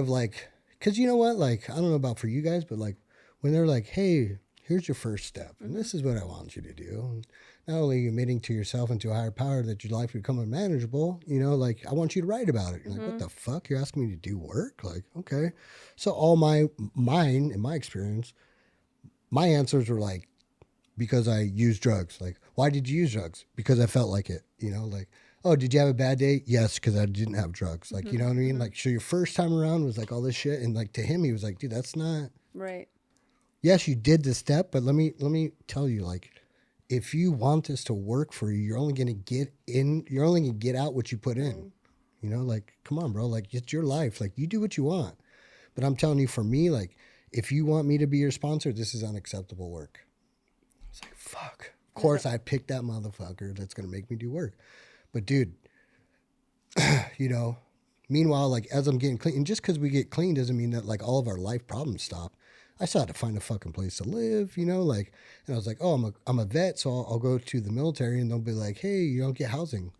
like, because you know what? Like I don't know about for you guys, but like when they're like, hey, here's your first step, and this is what I want you to do. And not only admitting to yourself and to a higher power that your life will become unmanageable, you know, like I want you to write about it. You're like, what the fuck? You're asking me to do work? Like, okay. So all mine, in my experience, my answers were like, because I used drugs. Like, why did you use drugs? Because I felt like it, you know, like, oh, did you have a bad day? Yes, because I didn't have drugs. Like, you know what I mean? Like, so your first time around was like all this shit. And like to him, he was like, dude, that's not, Right. yes, you did the step, but let me tell you, like, if you want this to work for you, you're only gonna get out what you put in. You know, like, come on, bro. Like, it's your life. Like, you do what you want. But I'm telling you, for me, like, if you want me to be your sponsor, this is unacceptable work. It's like, fuck. Of course, I picked that motherfucker that's gonna make me do work. But dude, you know, meanwhile, like as I'm getting clean, and just because we get clean doesn't mean that like all of our life problems stop. I still had to find a fucking place to live, you know, like, and I was like, oh, I'm a vet, so I'll go to the military and they'll be like, hey, you don't get housing.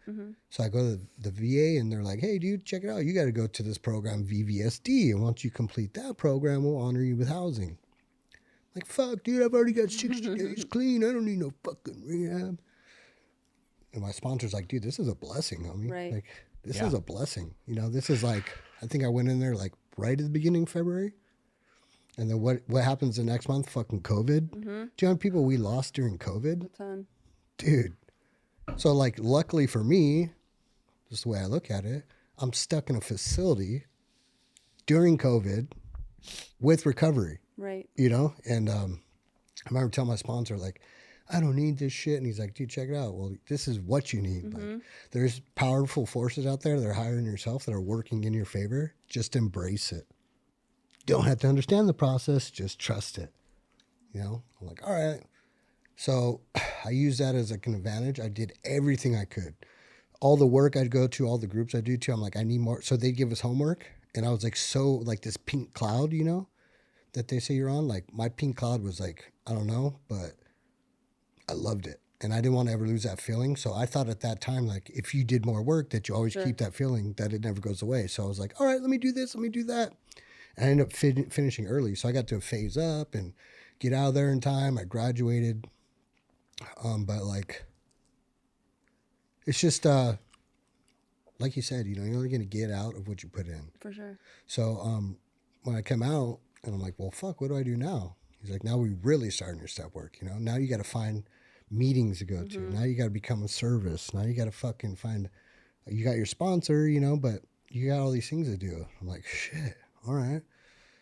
So I go to the VA and they're like, hey, dude, check it out. You got to go to this program, VVSD. And once you complete that program, we'll honor you with housing. Like, fuck, dude, I've already got 60 days clean. I don't need no fucking rehab. And my sponsor's like, dude, this is a blessing, homie. Right. Like, this Yeah. is a blessing. You know, this is like, I think I went in there like right at the beginning of February. And then what happens the next month? Fucking COVID. Do you know how many people we lost during COVID? A ton. Dude. So like, luckily for me, just the way I look at it, I'm stuck in a facility during COVID with recovery, Right. you know? And I remember telling my sponsor, like, I don't need this shit. And he's like, dude, check it out. Well, this is what you need. Like, there's powerful forces out there that are higher than yourself that are working in your favor. Just embrace it. Don't have to understand the process. Just trust it. You know? I'm like, all right. So I use that as like an advantage. I did everything I could. All the work I'd go to, all the groups I'd do to, I'm like, I need more. So they'd give us homework. And I was like, so like this pink cloud, you know, that they say you're on. Like my pink cloud was like, I don't know, but I loved it. And I didn't want to ever lose that feeling. So I thought at that time, like if you did more work, that you always keep that feeling, that it never goes away. So I was like, all right, let me do this, let me do that. And I ended up finishing early. So I got to phase up and get out of there in time. I graduated. But like, it's just, like you said, you know, you're only going to get out of what you put in. For sure. So when I come out and I'm like, well, fuck, what do I do now? He's like, now we really starting your step work. You know, now you got to find meetings to go to. Now you got to become a service. Now you got to fucking find, you got your sponsor, you know, but you got all these things to do. I'm like, shit, all right.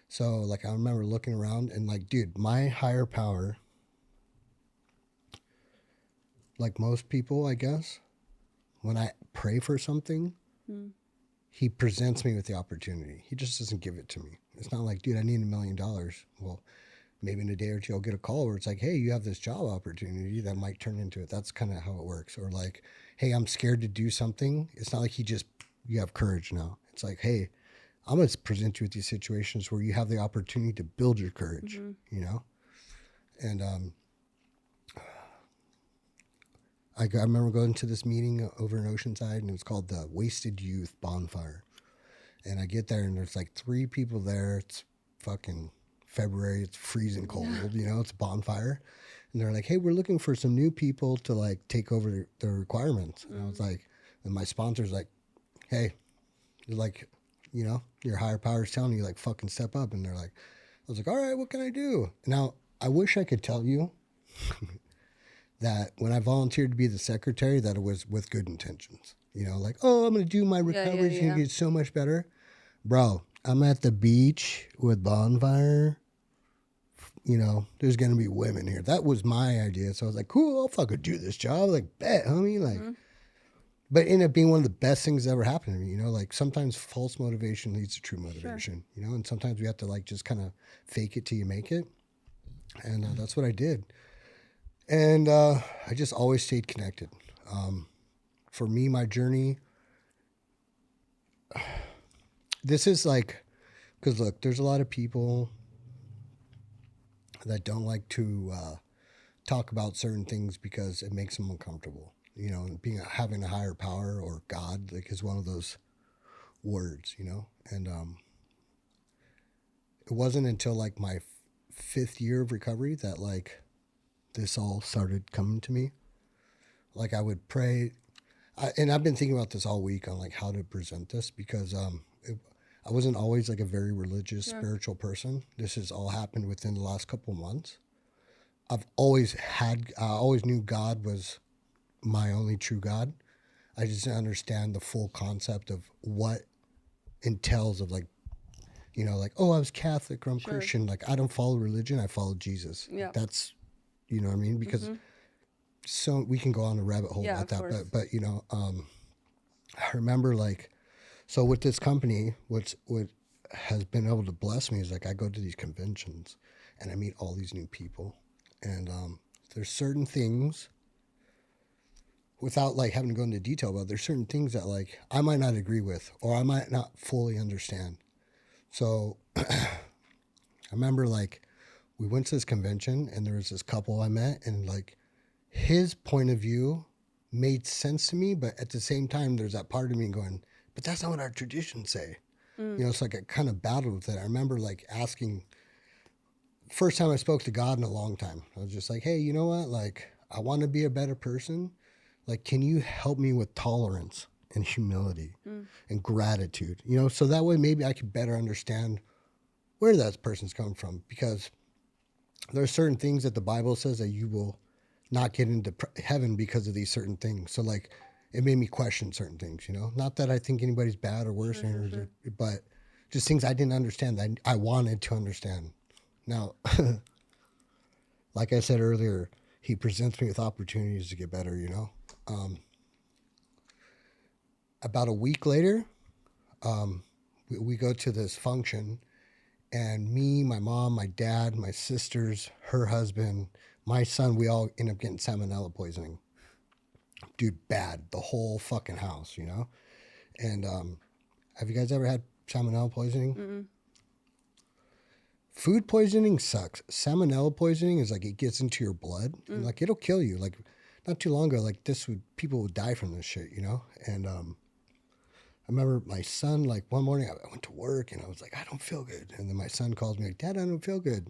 So like, I remember looking around and like, dude, my higher power, like most people, I guess, when I pray for something, he presents me with the opportunity. He just doesn't give it to me. It's not like, dude, I need $1 million. Well, maybe in a day or two, I'll get a call where it's like, hey, you have this job opportunity that might turn into it. That's kind of how it works. Or like, hey, I'm scared to do something. It's not like you have courage now. It's like, hey, I'm going to present you with these situations where you have the opportunity to build your courage, you know? And I remember going to this meeting over in Oceanside, and it was called the Wasted Youth Bonfire. And I get there, and there's like 3 people there. It's fucking February. It's freezing cold, you know, it's a bonfire. And they're like, hey, we're looking for some new people to like take over the requirements. And I was like, and my sponsor's like, hey, you're like, you know, your higher power's telling you like fucking step up. And they're like, I was like, all right, what can I do? Now, I wish I could tell you that when I volunteered to be the secretary, that it was with good intentions. You know, like, oh, I'm going to do my recovery. It's going to get so much better. Bro, I'm at the beach with bonfire. You know, there's going to be women here. That was my idea. So I was like, cool, I'll fucking do this job. Like, bet, homie. Like, but it ended up being one of the best things that ever happened to me. You know, like sometimes false motivation leads to true motivation, you know, and sometimes we have to like just kind of fake it till you make it. And that's what I did. And I just always stayed connected. For me, my journey, this is like, because look, there's a lot of people that don't like to talk about certain things because it makes them uncomfortable. You know, and having a higher power or God like is one of those words, you know. And it wasn't until like my 5th year of recovery that like this all started coming to me. Like I would pray, and I've been thinking about this all week on like how to present this because I wasn't always like a very religious, spiritual person. This has all happened within the last couple of months. I always knew God was my only true God. I just didn't understand the full concept of what entails of like, you know, like, oh, I was Catholic or I'm Christian. Like I don't follow religion. I follow Jesus. Yeah. Like, that's, you know what I mean? Because so we can go on a rabbit hole about that. But you know, I remember like, so with this company, what has been able to bless me is like I go to these conventions and I meet all these new people. And there's certain things, without like having to go into detail about, there's certain things that like I might not agree with or I might not fully understand. So I remember like we went to this convention and there was this couple I met and like his point of view made sense to me, but at the same time there's that part of me going, but that's not what our traditions say. You know, it's like I kind of battled with it. I remember like asking, first time I spoke to God in a long time, I was just like, hey, you know what? Like, I want to be a better person. Like, can you help me with tolerance and humility and gratitude? You know, so that way maybe I could better understand where that person's coming from. Because there are certain things that the Bible says that you will not get into heaven because of these certain things. So like, it made me question certain things, you know? Not that I think anybody's bad or worse, but just things I didn't understand that I wanted to understand. Now, like I said earlier, he presents me with opportunities to get better, you know? About a week later, we go to this function, and me, my mom, my dad, my sisters, her husband, my son, we all end up getting salmonella poisoning. Dude, bad. The whole fucking house, you know? And have you guys ever had salmonella poisoning? Food poisoning sucks. Salmonella poisoning is like it gets into your blood and like it'll kill you. Like not too long ago, like people would die from this shit, you know? And I remember my son, like one morning I went to work and I was like, I don't feel good. And then my son calls me like, Dad, I don't feel good.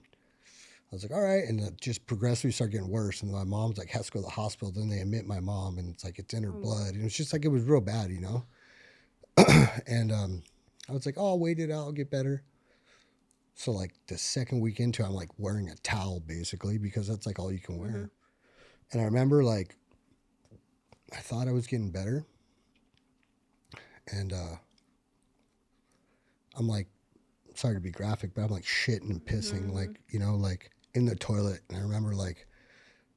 I was like, all right. And it just progressively started getting worse. And my mom's like, has to go to the hospital. Then they admit my mom and it's like, it's in her blood. And it's just like, it was real bad, you know? And I was like, oh, I'll wait it out. I'll get better. So like the second week into it, I'm like wearing a towel basically because that's like all you can wear. And I remember like, I thought I was getting better. And I'm like, sorry to be graphic, but I'm like shitting and pissing, like, you know, like in the toilet. And I remember like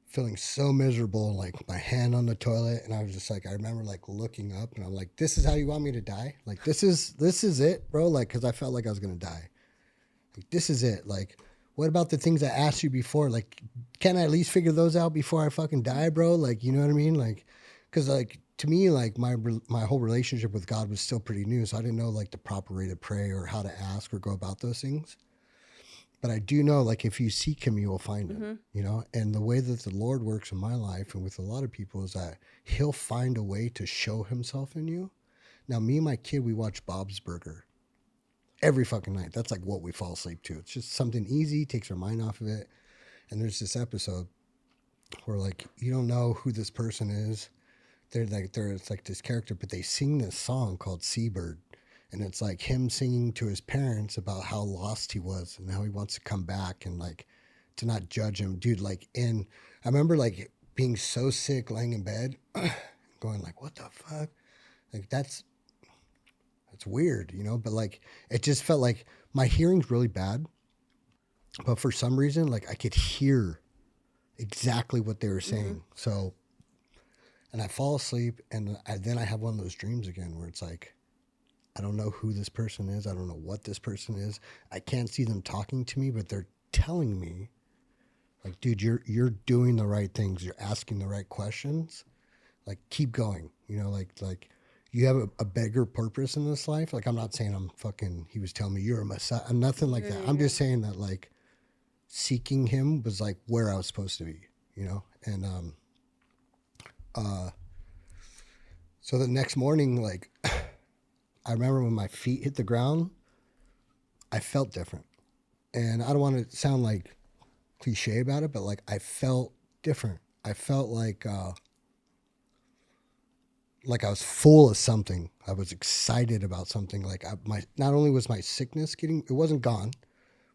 feeling so miserable, like my hand on the toilet. And I was just like, I remember like looking up and I'm like, this is how you want me to die? Like, this is it, bro. Like, cause I felt like I was going to die. Like, this is it. Like, what about the things I asked you before? Like, can I at least figure those out before I fucking die, bro? Like, you know what I mean? Like, cause like, to me, like my whole relationship with God was still pretty new. So I didn't know like the proper way to pray or how to ask or go about those things. But I do know, like, if you seek him, you will find him, you know? And the way that the Lord works in my life and with a lot of people is that he'll find a way to show himself in you. Now, me and my kid, we watch Bob's Burger every fucking night. That's like what we fall asleep to. It's just something easy, takes our mind off of it. And there's this episode where, like, you don't know who this person is. It's like this character, but they sing this song called Seabird. And it's like him singing to his parents about how lost he was and how he wants to come back and like to not judge him. Dude, like, and I remember like being so sick, laying in bed, going like, what the fuck? Like that's weird, you know? But like, it just felt like my hearing's really bad. But for some reason, like I could hear exactly what they were saying. So, and I fall asleep and then I have one of those dreams again where it's like, I don't know who this person is. I don't know what this person is. I can't see them talking to me, but they're telling me, like, dude, you're doing the right things. You're asking the right questions. Like, keep going. You know, like you have a bigger purpose in this life. Like, I'm not saying he was telling me you're a messiah. I'm nothing like that. I'm just saying that, like, seeking him was, like, where I was supposed to be, you know? And so the next morning, like, I remember when my feet hit the ground, I felt different. And I don't want to sound like cliche about it, but like I felt different. I felt like I was full of something. I was excited about something. Like not only was my sickness it wasn't gone,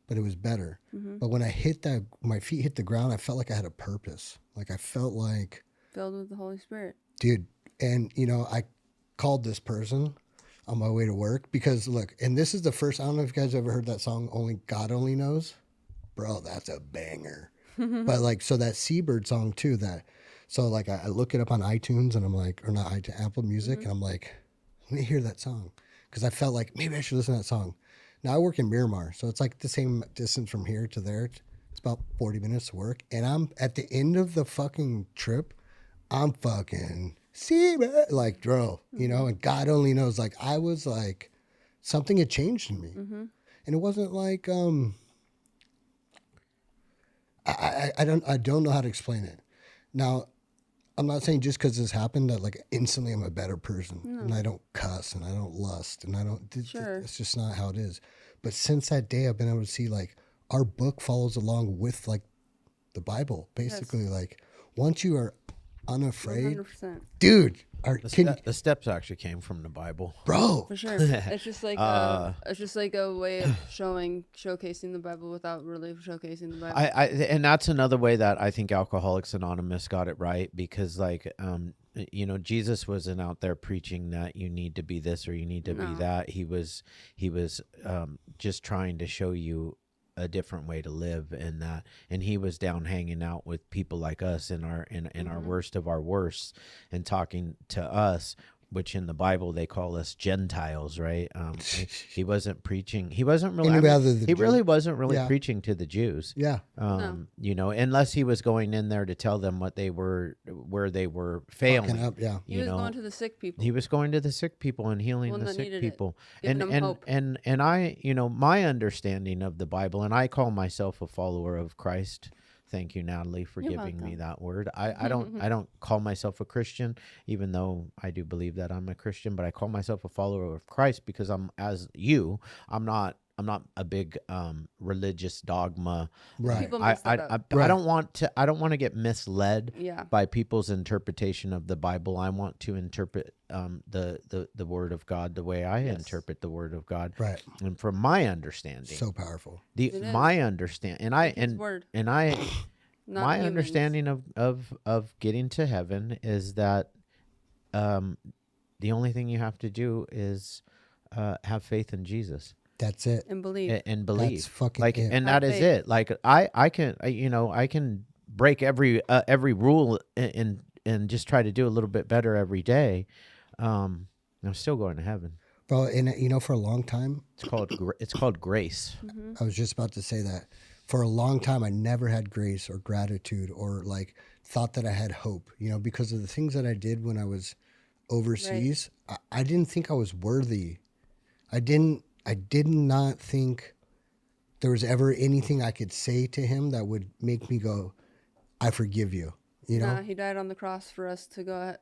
but it was better. But when my feet hit the ground, I felt like I had a purpose. Like I felt like filled with the Holy Spirit. Dude. And you know, I called this person on my way to work because look, and this is the first, I don't know if you guys ever heard that song, Only God Only Knows. Bro, that's a banger. But like, so that Seabird song too, so like I look it up on iTunes and I'm like, or not iTunes, Apple Music. And I'm like, let me hear that song. Cause I felt like maybe I should listen to that song. Now I work in Miramar. So it's like the same distance from here to there. It's about 40 minutes to work. And I'm at the end of the fucking trip, I'm fucking like, bro, you know, and God only knows, like, I was like, something had changed in me. And it wasn't like, I don't know how to explain it. Now, I'm not saying just because this happened that like instantly I'm a better person and I don't cuss and I don't lust and I don't, it's just not how it is. But since that day, I've been able to see like our book follows along with like the Bible, basically. Like once you are unafraid, 100%. Dude, the steps actually came from the Bible, bro. For sure. It's just like a way of showcasing the Bible without really showcasing the Bible. And that's another way that I think Alcoholics Anonymous got it right, because like you know, Jesus wasn't out there preaching that you need to be this or you need to be that. He was just trying to show you a different way to live, and he was down hanging out with people like us in our worst of our worst and talking to us which in the Bible they call us Gentiles, right? He wasn't preaching. He wasn't really. He really wasn't really preaching to the Jews. Yeah. You know, unless he was going in there to tell them what they were, where they were failing. Up, yeah. He was going to the sick people. He was going to the sick people and healing the sick people. And I, you know, my understanding of the Bible, and I call myself a follower of Christ. Thank you, Natalie, for giving me that word. I don't call myself a Christian, even though I do believe that I'm a Christian, but I call myself a follower of Christ because I'm not a big religious dogma. Right. I don't want to get misled by people's interpretation of the Bible. I want to interpret the word of God the way I interpret the word of God. Right. And from my understanding. So powerful. My understanding my understanding of getting to heaven is that the only thing you have to do is have faith in Jesus. That's it. And believe. And believe. That's fucking like, it. and that is it. Like I can break every rule and just try to do a little bit better every day. I'm still going to heaven. Bro, and you know, for a long time, it's called grace. Mm-hmm. I was just about to say that. For a long time, I never had grace or gratitude or like thought that I had hope, you know, because of the things that I did when I was overseas. Right. I didn't think I was worthy. I did not think there was ever anything I could say to him that would make me go, I forgive you. You know, he died on the cross for us to go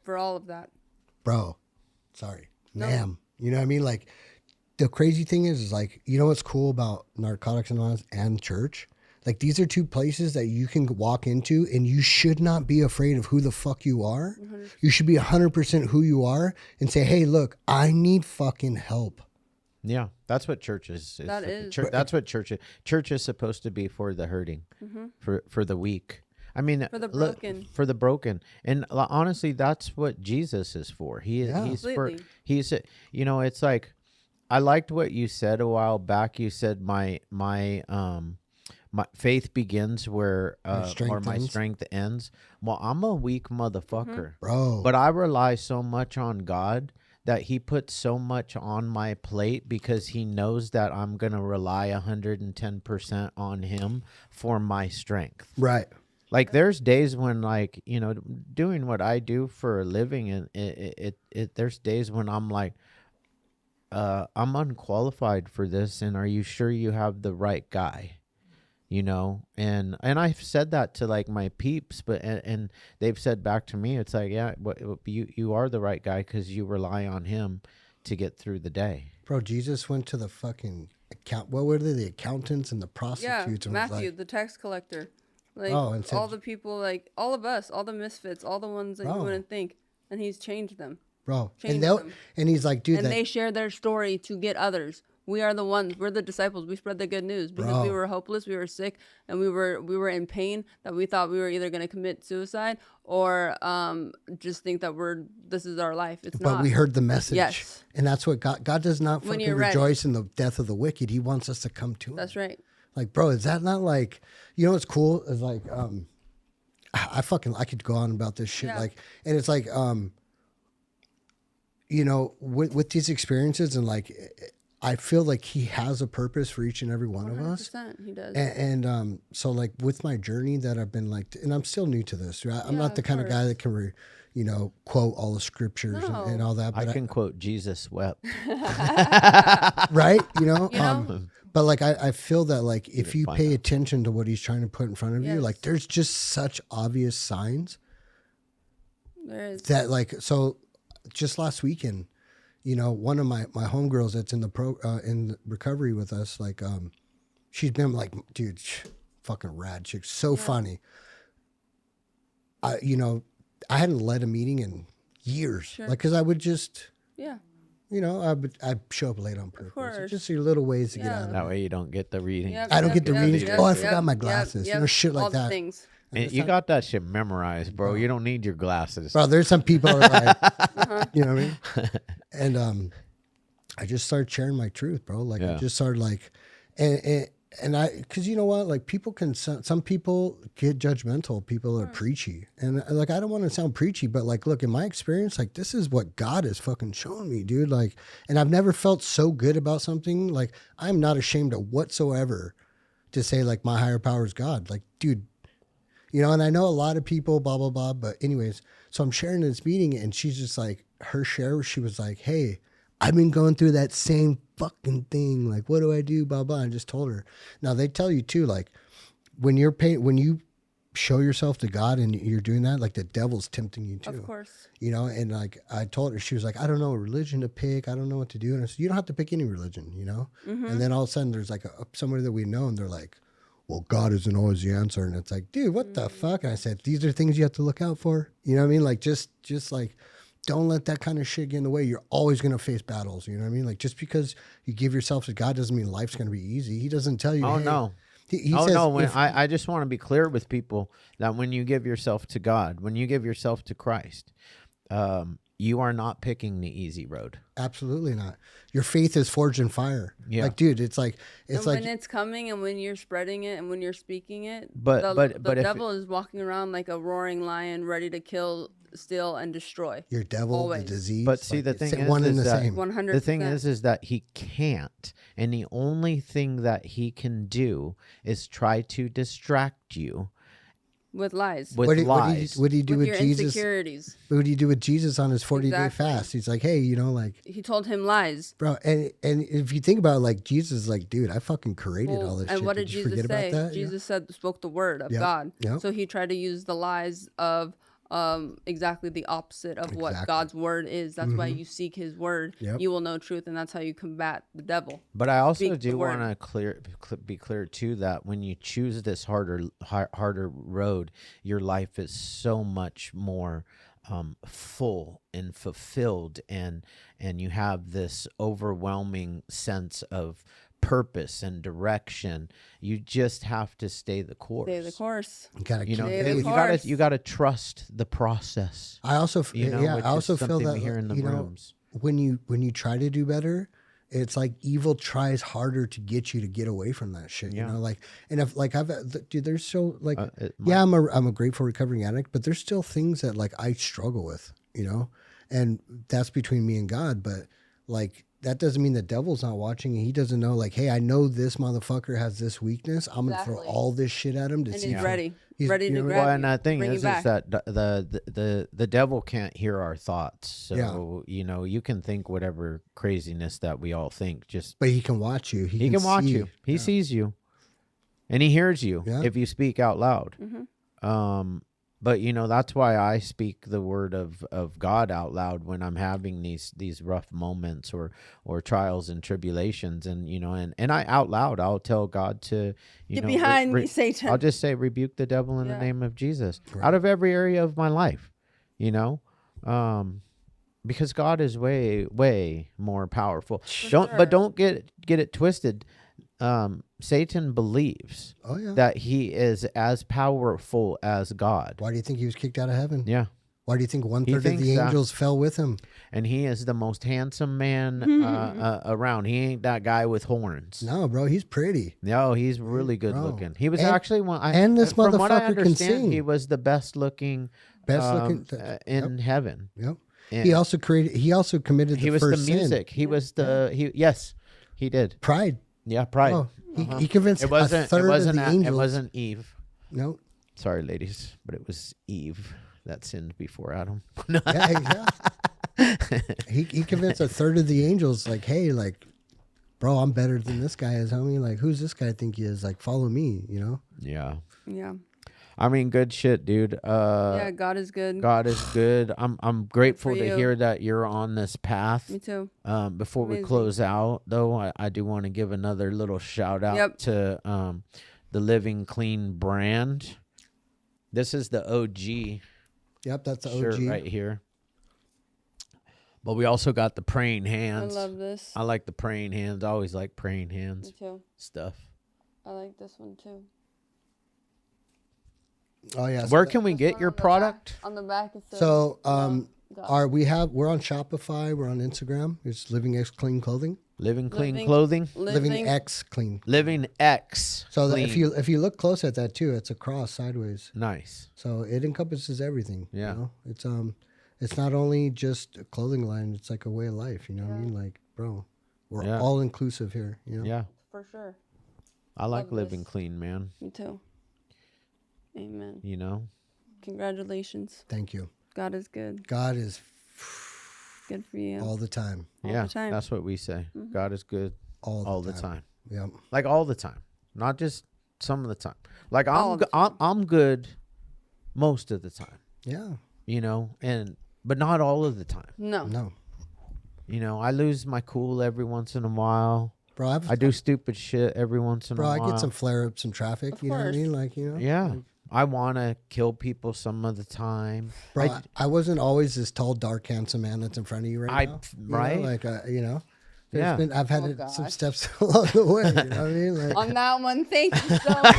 for all of that. Bro, sorry, ma'am. You know what I mean? Like, the crazy thing is like, you know what's cool about Narcotics Anonymous and church? Like, these are two places that you can walk into and you should not be afraid of who the fuck you are. 100%. You should be 100% who you are and say, hey, look, I need fucking help. Yeah, that's what church is. That's what church is. Church is supposed to be for the hurting, for the weak. I mean, for the broken. For the broken. And honestly, that's what Jesus is for. He's you know, it's like, I liked what you said a while back. You said my faith begins where my strength ends. Well, I'm a weak motherfucker, bro. But I rely so much on God that he puts so much on my plate because he knows that I'm going to rely 110% on him for my strength. Right. Like, there's days when, like, you know, doing what I do for a living, and there's days when I'm like, I'm unqualified for this, and are you sure you have the right guy? You know, and I've said that to like my peeps, but and they've said back to me, it's like, yeah, you are the right guy because you rely on him to get through the day. Bro, Jesus went to the fucking what were they? The accountants and the prostitutes. Yeah, Matthew, the tax collector. Like, all the people, like, all of us, all the misfits, all the ones that you wouldn't think. And he's changed them. Bro. And he's like, dude. And they share their story to get others. We are the ones. We're the disciples. We spread the good news because we were hopeless, we were sick, and we were in pain that we thought we were either going to commit suicide or just think that this is our life. It's not. But we heard the message. Yes. And that's what God does not fucking rejoice in the death of the wicked. He wants us to come to him. That's right. Like, bro, is that not like, you know what's cool is like, I could go on about this shit. Yeah. Like, and it's like, you know, with these experiences and like, I feel like he has a purpose for each and every one of us. He does. And so like with my journey that I've been like, and I'm still new to this, right? I'm not the kind of guy that can, quote all the scriptures and all that. But I can quote Jesus wept. Right? You know? But like, I feel that like, if you pay attention to what he's trying to put in front of you, like there's just such obvious signs that like, so just last weekend, you know, one of my homegirls that's in the in recovery with us, like, she's been like, dude, fucking rad chick, so funny. I hadn't led a meeting in years, like, cause I would just, you know, I'd show up late on purpose. Just your little ways to get out of it. That way you don't get the reading. I don't get the readings. I forgot my glasses. You know, shit like that. Things. And you got that shit memorized, bro. You don't need your glasses. Bro, there's some people who are like, you know what I mean? And I just started sharing my truth, bro. Like, I just started like, and And because you know what, like people some people get judgmental, people are preachy, and like I don't want to sound preachy, but like, look, in my experience, like this is what God is fucking showing me, dude. Like, and I've never felt so good about something. Like, I'm not ashamed of whatsoever to say like my higher power is God. Like, dude, you know. And I know a lot of people, blah blah blah. But anyways, so I'm sharing this meeting, and she's just like her share. She was like, "Hey, I've been going through that same fucking thing. Like, what do I do? Blah, blah." I just told her. Now, they tell you too, like, when you show yourself to God and you're doing that, like, the devil's tempting you too. Of course. You know, and like, I told her, she was like, I don't know what religion to pick. I don't know what to do. And I said, you don't have to pick any religion, you know? And then all of a sudden, there's like somebody that we know, and they're like, well, God isn't always the answer. And it's like, dude, what the fuck? And I said, these are things you have to look out for. You know what I mean? Like, just like, don't let that kind of shit get in the way. You're always going to face battles. You know what I mean? Like, just because you give yourself to God doesn't mean life's going to be easy. He doesn't tell you. Oh, hey, no. He Oh, says, no. I just want to be clear with people that when you give yourself to God, when you give yourself to Christ, you are not picking the easy road. Absolutely not. Your faith is forged in fire. Yeah. Like, dude, it's like when it's coming and when you're spreading it and when you're speaking it, But the if devil is walking around like a roaring lion, ready to kill, steal, and destroy. your devil, Always. the disease. But see, like, the it's thing is, one and the that same. 100%. the thing is that he can't, and the only thing that he can do is try to distract you with lies. with lies. What did he do with with your Jesus? insecurities. What did he do with Jesus on his 40-day Exactly. fast? He's like, hey, you know, like, He told him lies. bro, and if you think about it, like, Jesus is like, dude, I fucking created all this and shit. what did you Jesus forget say? about that? Jesus spoke the word of Yep, God. yep. So he tried to use the lies of exactly the opposite of what Exactly. God's word is. That's why you seek his word. Yep. You will know truth, and that's how you combat the devil. But I also Speak the do word. want to be clear too that when you choose this harder road, your life is so much more full and fulfilled, and you have this overwhelming sense of purpose and direction. You just have to stay the course. Stay the course. You gotta You know, keep Stay the faith. course. you gotta trust the process. I also, You know, yeah, which I also is feel something that we hear in the you know, rooms. when you try to do better, it's like evil tries harder to get you to get away from that shit. Yeah. You know, like, and if like dude, there's so like, It yeah, I'm a grateful recovering addict, but there's still things that like I struggle with, you know, and that's between me and God. But like, that doesn't mean the devil's not watching, and he doesn't know, like, hey, I know this motherfucker has this weakness. I'm gonna throw Exactly. all this shit at him to And see he's if ready. he's- Ready you to know, grab Well, and you, the thing bring you is back. that the devil can't hear our thoughts. So Yeah. you know, you can think whatever craziness that we all think. Just but he can watch you. he can watch see. you. He sees you, and he hears you Yeah. if you speak out loud. Mm-hmm. But you know, that's why I speak the word of God out loud when I'm having these rough moments or trials and tribulations, and you know, and I out loud I'll tell God to Get behind me, Satan. I'll just say rebuke the devil in the Yeah. name of Jesus Right. out of every area of my life, you know, because God is way more powerful. sure. Don't get it twisted. Satan believes Oh yeah. that he is as powerful as God. Why do you think he was kicked out of heaven? Yeah. Why do you think 1/3 of thinks the that. angels fell with him? And he is the most handsome man around. He ain't that guy with horns. No, bro, he's pretty. No, he's really good Bro. looking. He was And- actually one. and this from what I motherfucker can understand, sing. he was the best looking, in heaven. Yep. And He also committed he the was the first sin. music. He was the yes, he did. Pride. Yeah, pride. Oh, he convinced It wasn't. a third It wasn't. of the angels. It wasn't Eve. No. Sorry, ladies, but it was Eve that sinned before Adam. Yeah. He convinced a third of the angels, like, hey, like, bro, I'm better than this guy is, homie. Like, who's this guy think he is? Like, follow me, you know? Yeah. Yeah. I mean, good shit, dude. Yeah, God is good. God is good. I'm grateful to you. hear that you're on this path. Me too. Before we Amazing. close out, though, I do want to give another little shout out Yep. to the Living Clean brand. This is the OG Yep, that's the shirt OG. right here. But we also got the praying I hands. love this. I like the praying hands. I always like praying Me hands too. stuff. I like this one too. Oh yeah. Where can we get your product? On the back it says, So God. we're on Shopify, we're on Instagram. It's Living X Clean Clothing. Living clean clothing. Living X clean. Living X. So clean. if you look close at that too, it's a cross sideways. Nice. So it encompasses everything. Yeah. You know? It's not only just a clothing line. It's like a way of life. You know what I mean? Like, bro, we're all inclusive here. You know? Yeah. For sure. I like Love living this. clean, man. Me too. Amen. You know? Congratulations. Thank you. God is good. God is Good for you. all the time. Yeah. the time. That's what we say. God is good All the time. Yep. Like all the time. Not just some of the time. Like All the time. I'm good most of the time. Yeah. You know, but not all of the time. No. No. You know, I lose my cool every once in a while. Bro, I do stupid shit every once in a while. I get some flare-ups in traffic. Of You know what I course. mean? Like, you know? Yeah. I want to kill people some of the time. Bro, I wasn't always this tall, dark, handsome man that's in front of you right now. You know, right? like, you know. Yeah. I've had Oh, some gosh. steps along the way. You know what I mean? Like, On that one, thank you so much.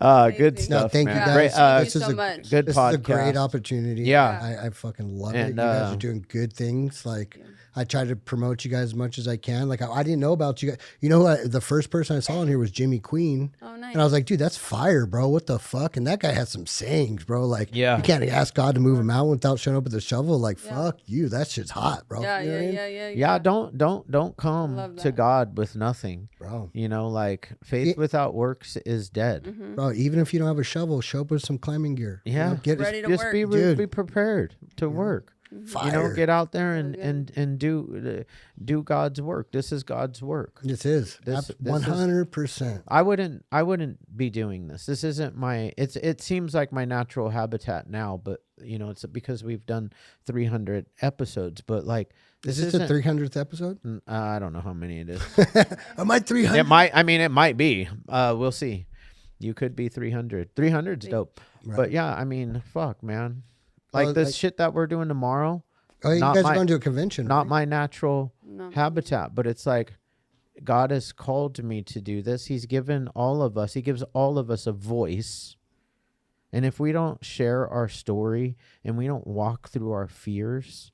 Good Amazing. stuff, No, thank man. you Great, guys. Thank This you is so a- much. good this podcast. is a great opportunity. Yeah. I fucking love And, it. You guys are doing good things. Like, I try to promote you guys as much as I can. Like, I didn't know about you guys. You know what? The first person I saw in here was Jimmy Queen. Oh, nice. And I was like, dude, that's fire, bro. What the fuck? And that guy has some sayings, bro. Like, Yeah. you can't ask God to move him out without showing up with a shovel. Like, fuck you. That shit's hot, bro. Yeah, You know what I mean? Yeah, don't come Love to that. God with nothing. Bro. You know, like faith without works is dead. Mm-hmm. Bro, even if you don't have a shovel, show up with some climbing gear. You Yeah. know, get Ready to Just work. Dude. be prepared to work. fire. You know, get out there Really and do God's work. This is God's work. This is This is- 100%. I wouldn't be doing this. This isn't my. It seems like my natural habitat now, but you know, it's because we've done 300 episodes. But like, Is this this the isn't. 300th episode? I don't know how many it is. Am I 300? It might. I mean, it might be. We'll see. You could be 300. 300's dope. Right. But yeah, I mean, fuck, man. Like Well, this like- shit that we're doing tomorrow. Oh, you not guys my- are going to a convention. Not right? my natural No. habitat, but it's like God has called me to do this. He's given all of us. He gives all of us a voice. And if we don't share our story and we don't walk through our fears,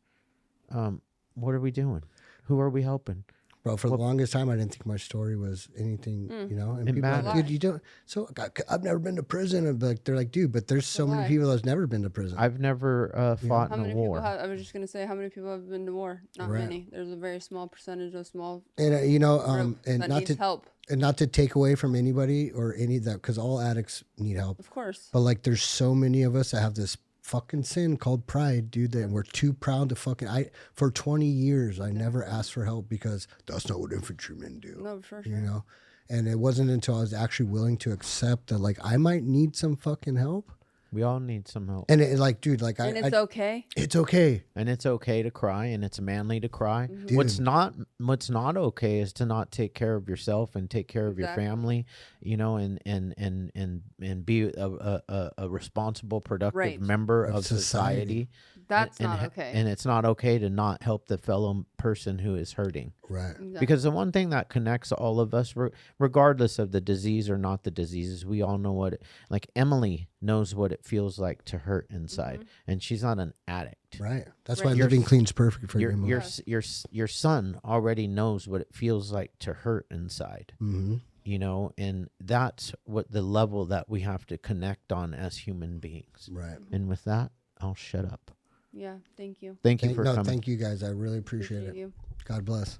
what are we doing? Who are we helping? Bro, for the longest time, I didn't think my story was anything, you know? And people are like, matters. dude, you don't. So I've never been to prison. And they're like, dude, but there's so many why? people that's never been to prison. I've never fought How in many a people war. have? I was just gonna say, how many people have been to war? Not Right. many. There's a very small percentage of small And you know, group and that not needs to help. and not to take away from anybody or any of that, because all addicts need help. Of course. But like, there's so many of us that have this fucking sin called pride, dude, that we're too proud to fucking. For 20 years, I never asked for help because that's not what infantrymen do. No, for You sure. know, and it wasn't until I was actually willing to accept that, like, I might need some fucking help. We all need some help. And it, like, dude, like, And it's okay. it's okay. And it's okay to cry, and it's manly to cry. Dude. What's not okay is to not take care of yourself and take care of your Exactly. family, you know, and be a responsible, productive Right. member Of of society. That's And- not and- okay. And it's not okay to not help the fellow person who is hurting. Right. Exactly. Because the one thing that connects all of us, regardless of the disease or not the diseases, we all know what like Emily knows what it feels like to hurt inside, and she's not an addict. Right. That's Right. why Your- living clean's perfect for Your your your, emotions. your son already knows what it feels like to hurt inside. Mm-hmm. You know, and that's what the level that we have to connect on as human beings. Right. And with that, I'll shut up. Yeah. Thank you. Thank you for coming. Thank you guys. I really appreciate it. you. God bless.